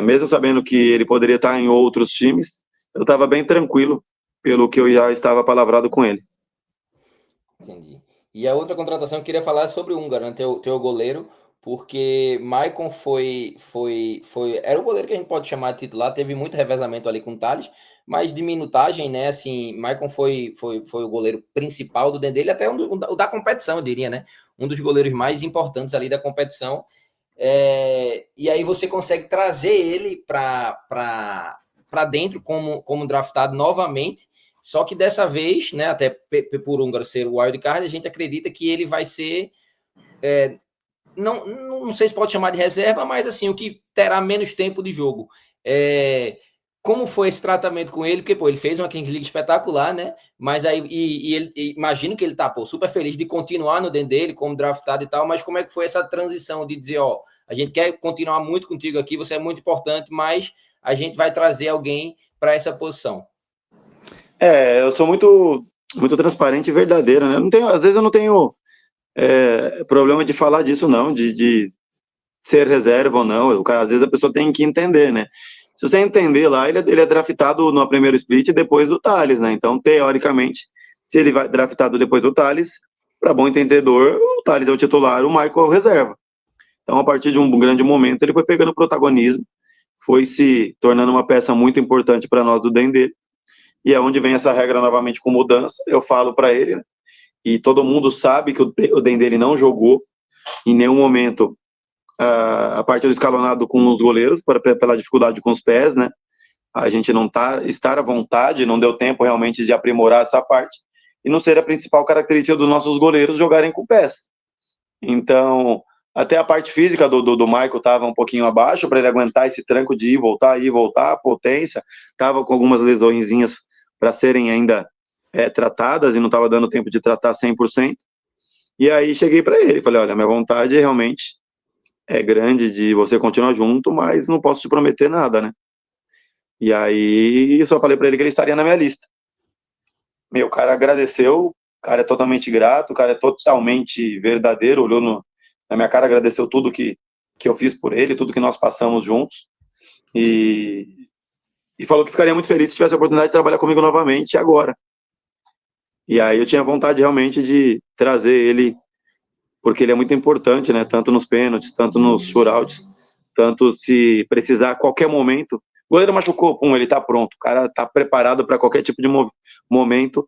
Mesmo sabendo que ele poderia estar em outros times, eu estava bem tranquilo, pelo que eu já estava palavrado com ele. Entendi. E a outra contratação que eu queria falar é sobre o húngaro, né? Teu goleiro, porque Maicon era o goleiro que a gente pode chamar de titular, teve muito revezamento ali com o Thales, mas de minutagem, né? Assim, Maicon foi o goleiro principal do Dendê, até o da competição, eu diria, né? Um dos goleiros mais importantes ali da competição. E aí você consegue trazer ele para dentro como draftado novamente. Só que dessa vez, né, até por Húngaro ser o wildcard, a gente acredita que ele vai ser. Não sei se pode chamar de reserva, mas assim, o que terá menos tempo de jogo. Como foi esse tratamento com ele? Porque, pô, ele fez uma Kings League espetacular, né? Mas aí, imagino que ele tá, pô, super feliz de continuar no dentro dele, como draftado e tal, mas como é que foi essa transição de dizer, ó, a gente quer continuar muito contigo aqui, você é muito importante, mas a gente vai trazer alguém para essa posição? Eu sou muito, muito transparente e verdadeiro, né? Às vezes eu não tenho problema de falar disso, não, de ser reserva ou não. Às vezes a pessoa tem que entender, né? Se você entender lá, ele é draftado no primeiro split depois do Thales, né? Então, teoricamente, se ele vai draftado depois do Thales, para bom entendedor, o Thales é o titular, o Michael é o reserva. Então, a partir de um grande momento, ele foi pegando protagonismo, foi se tornando uma peça muito importante para nós do Dendê. E é onde vem essa regra novamente com mudança. Eu falo para ele, né? E todo mundo sabe que o Dendê ele não jogou em nenhum momento a parte do escalonado com os goleiros, pela dificuldade com os pés, né? A gente não estar à vontade, não deu tempo realmente de aprimorar essa parte, e não ser a principal característica dos nossos goleiros jogarem com pés. Então, até a parte física do Michael estava um pouquinho abaixo, para ele aguentar esse tranco de ir e voltar, potência, estava com algumas lesõezinhas para serem ainda tratadas, e não estava dando tempo de tratar 100%. E aí cheguei para ele, falei, olha, minha vontade realmente é grande de você continuar junto, mas não posso te prometer nada, né? E aí eu só falei para ele que ele estaria na minha lista. O cara agradeceu, o cara é totalmente grato, o cara é totalmente verdadeiro, olhou na minha cara, agradeceu tudo que eu fiz por ele, tudo que nós passamos juntos, e falou que ficaria muito feliz se tivesse a oportunidade de trabalhar comigo novamente agora. E aí eu tinha vontade realmente de trazer ele, porque ele é muito importante, né? Tanto nos pênaltis, tanto nos shootouts, tanto se precisar a qualquer momento, goleiro machucou, pum, ele tá pronto. O cara tá preparado para qualquer tipo de momento.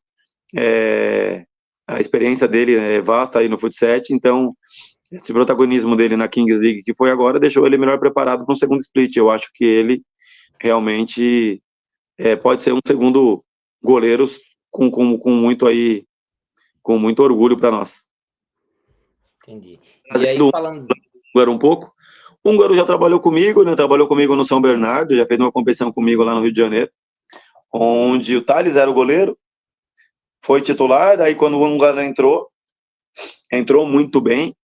A experiência dele é vasta aí no futsal, então esse protagonismo dele na Kings League que foi agora deixou ele melhor preparado para um segundo split. Eu acho que ele realmente pode ser um segundo goleiro com muito orgulho para nós. Entendi. E Trazendo aí, falando. o Húngaro um pouco. O Húngaro já trabalhou comigo, né? Trabalhou comigo no São Bernardo, já fez uma competição comigo lá no Rio de Janeiro, onde o Thales era o goleiro, foi titular, daí quando o Húngaro entrou muito bem,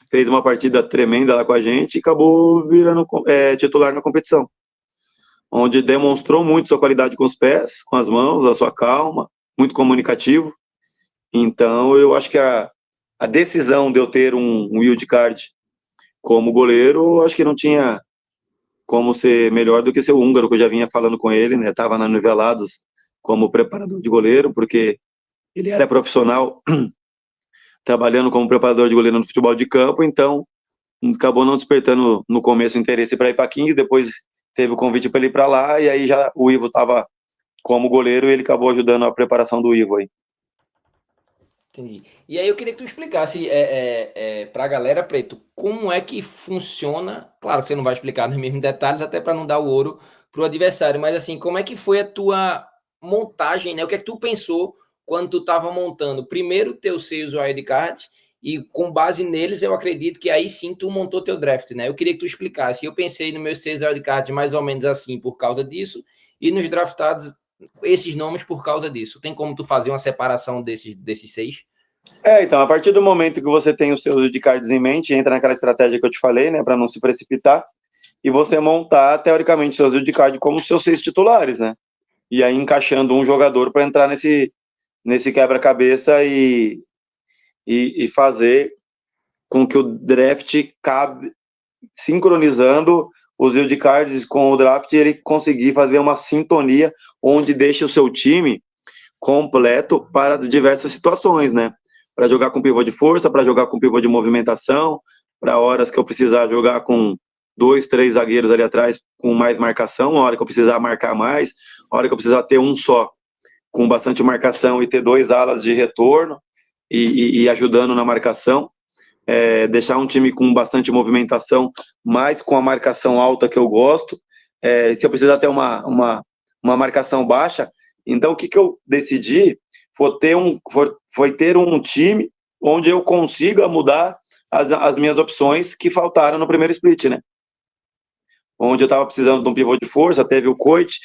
fez uma partida tremenda lá com a gente e acabou virando titular na competição, onde demonstrou muito sua qualidade com os pés, com as mãos, a sua calma, muito comunicativo. Então, eu acho que a decisão de eu ter um wildcard como goleiro, eu acho que não tinha como ser melhor do que ser o húngaro, que eu já vinha falando com ele, né? Estava na Nivelados como preparador de goleiro, porque ele era profissional trabalhando como preparador de goleiro no futebol de campo, então acabou não despertando no começo interesse para ir para Kings, depois teve o convite para ele ir para lá, e aí já o Ivo estava como goleiro e ele acabou ajudando a preparação do Ivo aí. Entendi. E aí eu queria que tu explicasse para a galera, Preto, como é que funciona. Claro que você não vai explicar nos mesmos detalhes, até para não dar o ouro pro adversário, mas assim, como é que foi a tua montagem, né? O que é que tu pensou quando tu estava montando primeiro teu seus wildcard e com base neles eu acredito que aí sim tu montou teu draft, né? Eu queria que tu explicasse. Eu pensei no meus seis wildcards mais ou menos assim por causa disso e nos draftados esses nomes por causa disso. Tem como tu fazer uma separação desses seis? Então, a partir do momento que você tem os seus wildcards em mente, entra naquela estratégia que eu te falei, né, para não se precipitar, e você montar, teoricamente, seus wildcards como seus 6 titulares, né? E aí encaixando um jogador para entrar nesse quebra-cabeça e fazer com que o draft cabe, sincronizando os wildcards com o draft, ele conseguir fazer uma sintonia onde deixa o seu time completo para diversas situações, né? Para jogar com pivô de força, para jogar com pivô de movimentação, para horas que eu precisar jogar com 2, 3 zagueiros ali atrás com mais marcação, a hora que eu precisar marcar mais, a hora que eu precisar ter um só com bastante marcação e ter 2 alas de retorno e ajudando na marcação. Deixar um time com bastante movimentação, mas com a marcação alta que eu gosto. Se eu precisar ter uma marcação baixa, então o que eu decidi foi ter um time onde eu consiga mudar as minhas opções que faltaram no primeiro split, né? Onde eu estava precisando de um pivô de força, teve o Coit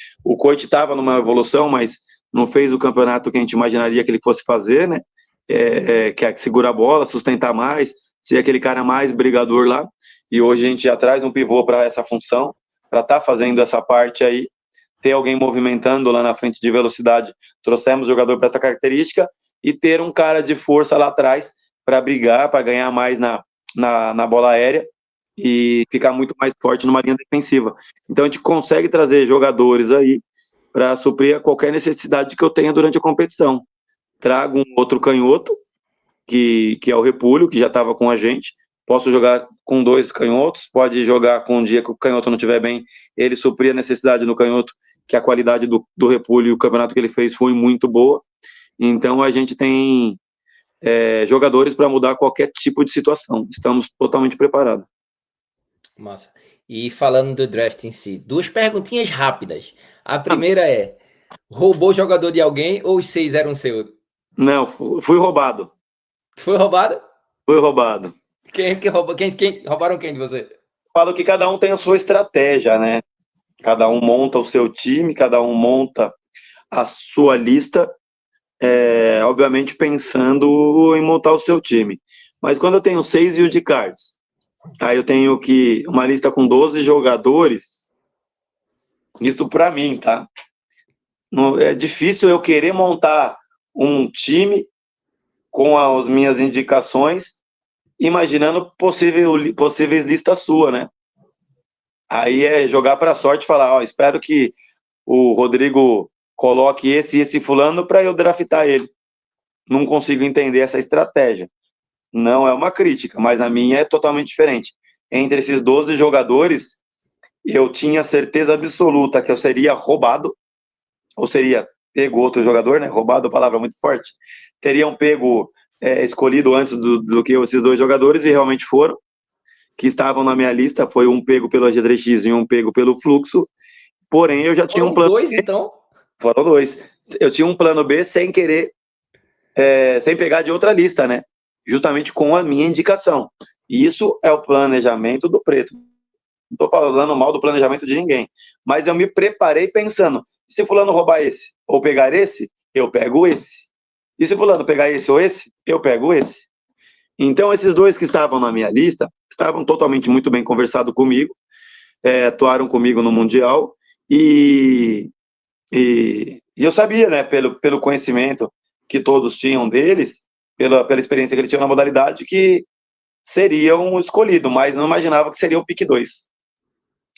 estava numa evolução, mas não fez o campeonato que a gente imaginaria que ele fosse fazer, né? Que é segurar a bola, sustentar mais, ser aquele cara mais brigador lá. E hoje a gente já traz um pivô para essa função, para estar fazendo essa parte aí, ter alguém movimentando lá na frente de velocidade. Trouxemos o jogador para essa característica e ter um cara de força lá atrás para brigar, para ganhar mais na bola aérea e ficar muito mais forte numa linha defensiva. Então a gente consegue trazer jogadores aí para suprir a qualquer necessidade que eu tenha durante a competição. Trago um outro canhoto, que é o Repúlio, que já estava com a gente. Posso jogar com 2 canhotos, pode jogar com um dia que o canhoto não estiver bem, ele suprir a necessidade no canhoto, que a qualidade do Repúlio e o campeonato que ele fez foi muito boa. Então a gente tem jogadores para mudar qualquer tipo de situação. Estamos totalmente preparados. Massa. E falando do draft em si, duas perguntinhas rápidas. A primeira é: roubou o jogador de alguém ou os seis eram seus? Não, fui roubado. Foi roubado? Fui roubado. Quem que roubou? Quem roubaram quem de você? Falo que cada um tem a sua estratégia, né? Cada um monta o seu time, cada um monta a sua lista, obviamente pensando em montar o seu time. Mas quando eu tenho 6 wildcards, aí eu tenho uma lista com 12 jogadores, isso para mim, tá? É difícil eu querer montar um time com as minhas indicações, imaginando possíveis listas suas, né? Aí é jogar para a sorte e falar, espero que o Rodrigo coloque esse e esse fulano para eu draftar ele. Não consigo entender essa estratégia. Não é uma crítica, mas a minha é totalmente diferente. Entre esses 12 jogadores, eu tinha certeza absoluta que eu seria roubado, ou seria pego outro jogador, né? Roubado, palavra muito forte. Teriam pego, escolhido antes do que esses dois jogadores, e realmente foram, que estavam na minha lista. Foi um pego pelo G3X e um pego pelo Fluxo. Porém, eu já tinha um Foram plano. dois, então? Foram dois. Eu tinha um plano B sem querer, sem pegar de outra lista, né? Justamente com a minha indicação. Isso é o planejamento do preto. Não estou falando mal do planejamento de ninguém. Mas eu me preparei pensando: se fulano roubar esse ou pegar esse, eu pego esse. E se fulano pegar esse ou esse, eu pego esse. Então, esses dois que estavam na minha lista estavam totalmente muito bem conversados comigo, atuaram comigo no Mundial, e eu sabia, né, pelo conhecimento que todos tinham deles, pela experiência que eles tinham na modalidade, que seriam escolhidos, mas não imaginava que seria o pick 2.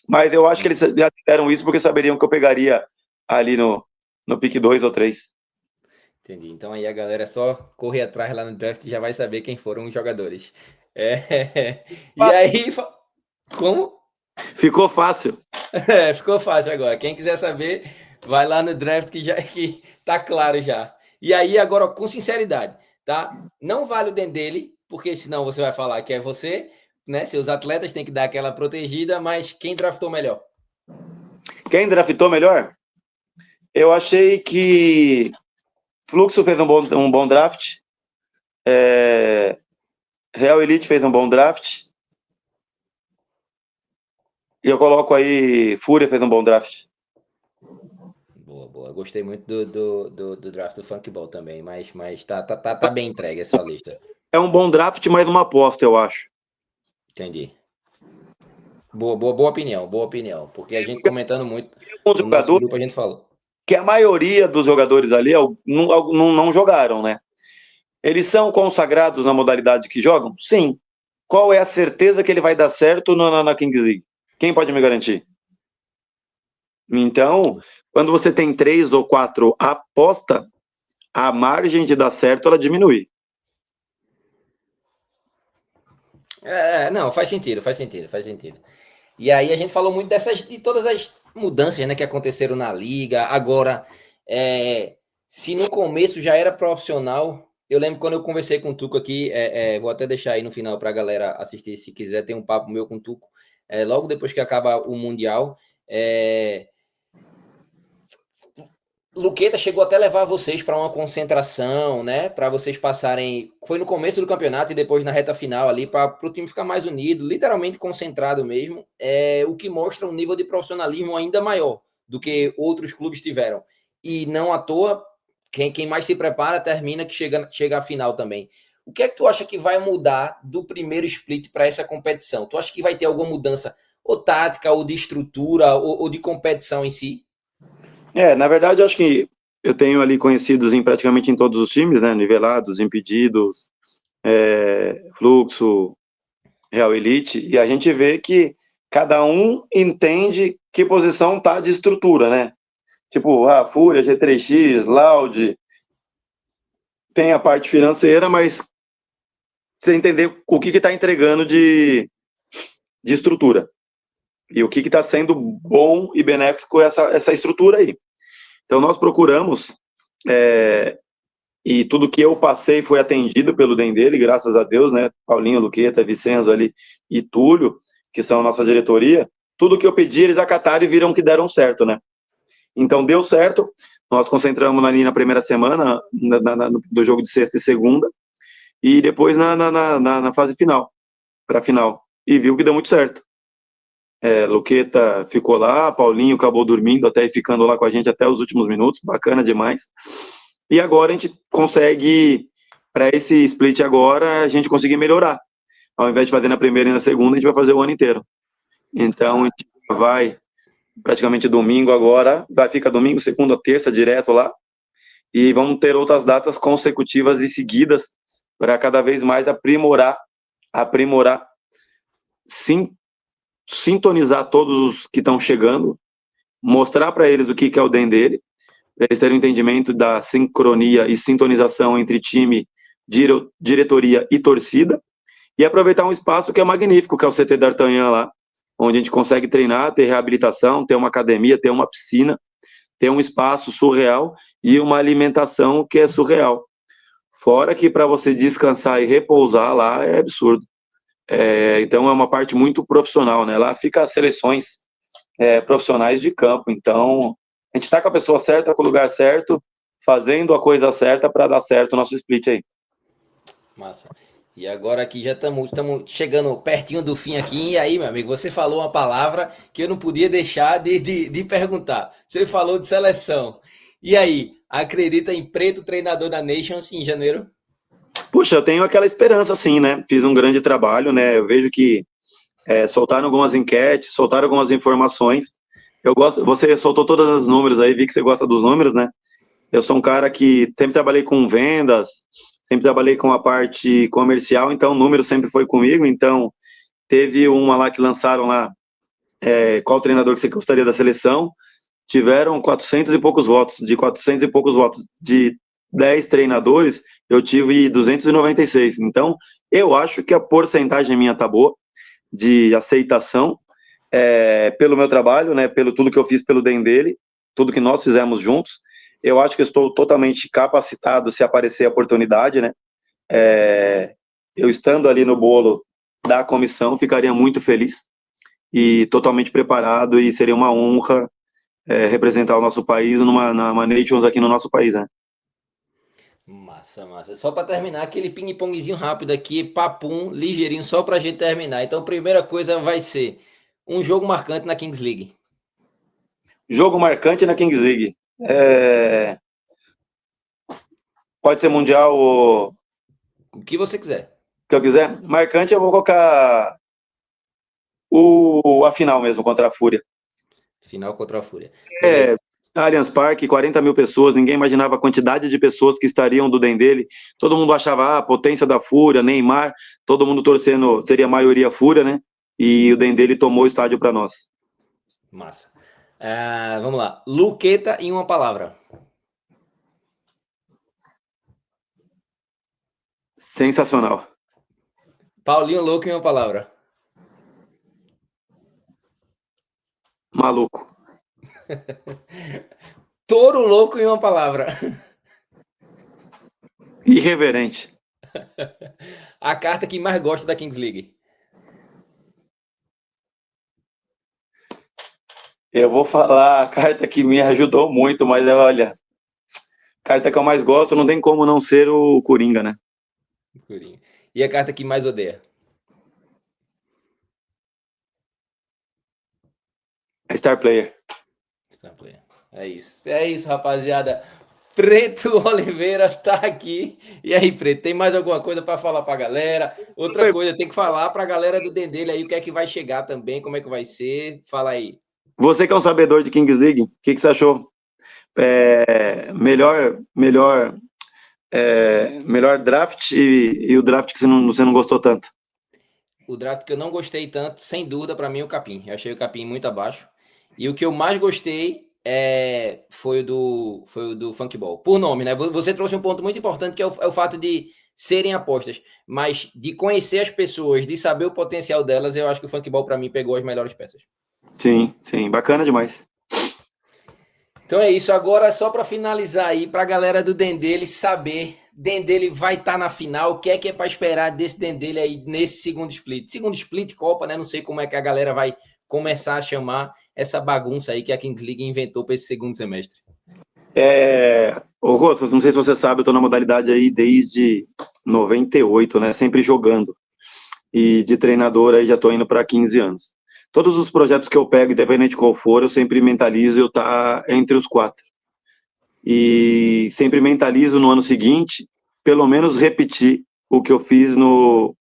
Mas eu acho que eles já fizeram isso porque saberiam que eu pegaria ali no pick 2 ou 3. Entendi. Então aí a galera só correr atrás lá no draft e já vai saber quem foram os jogadores. É... E aí, como? Ficou fácil. Ficou fácil agora. Quem quiser saber, vai lá no draft que tá claro já. E aí, agora, com sinceridade, tá? Não vale o dele, porque senão você vai falar que é você, né? Seus atletas têm que dar aquela protegida, mas quem draftou melhor? Quem draftou melhor? Eu achei que Fluxo fez um bom draft. Real Elite fez um bom draft. E eu coloco aí Fúria fez um bom draft. Boa, boa. Gostei muito do draft do Funkball também, mas tá bem entregue a sua lista. É um bom draft, mas uma aposta, eu acho. Entendi. Boa opinião, boa opinião. Porque a gente comentando muito Alguns no nosso jogadores grupo, a gente falou. que a maioria dos jogadores ali não jogaram, né? Eles são consagrados na modalidade que jogam? Sim. Qual é a certeza que ele vai dar certo na Kings League? Quem pode me garantir? Então, quando você tem 3 ou 4 aposta, a margem de dar certo ela diminui. Não, faz sentido, faz sentido, faz sentido. E aí a gente falou muito de todas as mudanças, né, que aconteceram na liga. Agora, se no começo já era profissional, eu lembro quando eu conversei com o Tuco aqui, vou até deixar aí no final para a galera assistir, se quiser, tem um papo meu com o Tuco, logo depois que acaba o Mundial. Luqueta chegou até levar vocês para uma concentração, né? Para vocês passarem. Foi no começo do campeonato e depois na reta final ali, para o time ficar mais unido, literalmente concentrado mesmo. O que mostra um nível de profissionalismo ainda maior do que outros clubes tiveram. E não à toa, quem mais se prepara termina que chega à final também. O que é que tu acha que vai mudar do primeiro split para essa competição? Tu acha que vai ter alguma mudança, ou tática, ou de estrutura, ou de competição em si? Na verdade, eu acho que eu tenho ali conhecidos praticamente em todos os times, né? Nivelados, Impedidos, Fluxo, Real Elite, e a gente vê que cada um entende que posição tá de estrutura, né? Tipo, a Fúria, G3X, Loud, tem a parte financeira, mas você entender o que está entregando de estrutura e o que está sendo bom e benéfico essa estrutura aí. Então, nós procuramos, e tudo que eu passei foi atendido pelo dele, graças a Deus, né? Paulinho, Luqueta, Vicenzo ali e Túlio, que são a nossa diretoria. Tudo que eu pedi, eles acataram e viram que deram certo, né? Então, deu certo. Nós concentramos ali na primeira semana, do jogo de sexta e segunda, e depois na fase final, para a final. E viu que deu muito certo. Luqueta ficou lá, Paulinho acabou dormindo até e ficando lá com a gente até os últimos minutos, bacana demais. E agora a gente consegue, para esse split agora, a gente conseguir melhorar. Ao invés de fazer na primeira e na segunda, a gente vai fazer o ano inteiro. Então, a gente vai praticamente domingo agora, fica domingo, segunda, terça, direto lá. E vamos ter outras datas consecutivas e seguidas para cada vez mais aprimorar, sintonizar todos os que estão chegando, mostrar para eles o que é o DEM dele, para eles terem um entendimento da sincronia e sintonização entre time, diretoria e torcida, e aproveitar um espaço que é magnífico, que é o CT D'Artagnan lá, onde a gente consegue treinar, ter reabilitação, ter uma academia, ter uma piscina, ter um espaço surreal e uma alimentação que é surreal. Fora que para você descansar e repousar lá é absurdo. Então é uma parte muito profissional, né? Lá fica as seleções profissionais de campo. Então a gente está com a pessoa certa, com o lugar certo, fazendo a coisa certa para dar certo o nosso split aí. Massa. E agora aqui já estamos chegando pertinho do fim aqui. E aí, meu amigo, você falou uma palavra que eu não podia deixar de perguntar. Você falou de seleção. E aí, acredita em Preto, treinador da Nations, em janeiro? Puxa, eu tenho aquela esperança, sim, né? Fiz um grande trabalho, né? Eu vejo que soltaram algumas enquetes, soltaram algumas informações. Eu gosto, você soltou todos os números aí, vi que você gosta dos números, né? Eu sou um cara que sempre trabalhei com vendas, sempre trabalhei com a parte comercial, então o número sempre foi comigo. Então, teve uma lá que lançaram lá, qual treinador que você gostaria da seleção? Tiveram 400 e poucos votos. De 400 e poucos votos de 10 treinadores, eu tive 296. Então, eu acho que a porcentagem minha tá boa de aceitação pelo meu trabalho, né, pelo tudo que eu fiz pelo Dendele, tudo que nós fizemos juntos. Eu acho que estou totalmente capacitado se aparecer a oportunidade, né? Eu estando ali no bolo da comissão, ficaria muito feliz e totalmente preparado, e seria uma honra representar o nosso país numa Nations aqui no nosso país, né? Massa, massa. Só para terminar, aquele ping-pongzinho rápido aqui, papum, ligeirinho, só para a gente terminar. Então, primeira coisa vai ser um jogo marcante na Kings League. Jogo marcante na Kings League. Pode ser mundial ou O que você quiser. que eu quiser. Marcante, eu vou colocar a final mesmo contra a Fúria. Final contra a Fúria. Beleza. Allianz Parque, 40 mil pessoas, ninguém imaginava a quantidade de pessoas que estariam do Dendele. Todo mundo achava, potência da Fúria, Neymar, todo mundo torcendo, seria a maioria Fúria, né? E o Dendele tomou o estádio para nós. Massa. Vamos lá. Luqueta em uma palavra. Sensacional. Paulinho Louco em uma palavra. Maluco. Touro Louco em uma palavra. Irreverente. A carta que mais gosta da Kings League. Eu vou falar a carta que me ajudou muito, mas olha, a carta que eu mais gosto não tem como não ser o Coringa, né? Coringa. E a carta que mais odeia? A Star Player. Star Player. É isso, rapaziada. Preto Oliveira tá aqui. E aí, Preto, tem mais alguma coisa para falar para a galera? Outra coisa, tem que falar para a galera do Dendele aí o que é que vai chegar também, como é que vai ser. Fala aí. Você que é um sabedor de Kings League, o que você achou? Melhor draft e o draft que você não gostou tanto? O draft que eu não gostei tanto, sem dúvida, para mim, o Capim. Eu achei o Capim muito abaixo. E o que eu mais gostei foi o do Funkball. Por nome, né? Você trouxe um ponto muito importante, que é o fato de serem apostas. Mas de conhecer as pessoas, de saber o potencial delas, eu acho que o Funkball, para mim, pegou as melhores peças. Sim, sim. Bacana demais. Então é isso. Agora, só para finalizar aí, para a galera do Dendele saber, Dendele vai estar na final. O que é para esperar desse Dendele aí nesse segundo split? Segundo split, Copa, né? Não sei como é que a galera vai começar a chamar essa bagunça aí que a Kings League inventou para esse segundo semestre. Ô, Rosas, não sei se você sabe, eu tô na modalidade aí desde 98, né? Sempre jogando. E de treinador aí já tô indo para 15 anos. Todos os projetos que eu pego, independente de qual for, eu sempre mentalizo eu estar entre os 4. E sempre mentalizo no ano seguinte, pelo menos repetir o que eu fiz no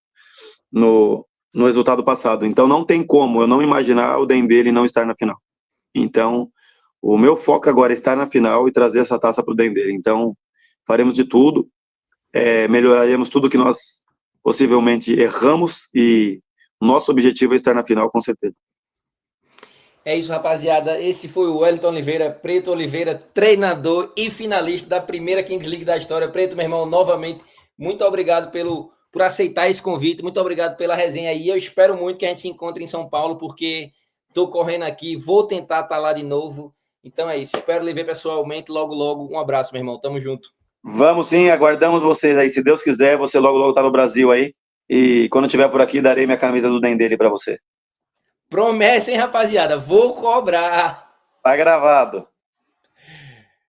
resultado passado. Então não tem como eu não imaginar o Dendele não estar na final. Então, o meu foco agora é estar na final e trazer essa taça para o Dendele. Então, faremos de tudo, melhoraremos tudo que nós possivelmente erramos, e nosso objetivo é estar na final, com certeza. É isso, rapaziada. Esse foi o Wellington Oliveira, Preto Oliveira, treinador e finalista da primeira Kings League da história. Preto, meu irmão, novamente, muito obrigado por aceitar esse convite. Muito obrigado pela resenha aí. Eu espero muito que a gente se encontre em São Paulo, porque estou correndo aqui, vou tentar estar lá de novo. Então é isso. Espero lhe ver pessoalmente logo, logo. Um abraço, meu irmão. Tamo junto. Vamos sim, aguardamos vocês aí. Se Deus quiser, você logo, logo tá no Brasil aí. E quando estiver por aqui, darei minha camisa do Dendele para você. Promessa, hein, rapaziada? Vou cobrar. Tá gravado.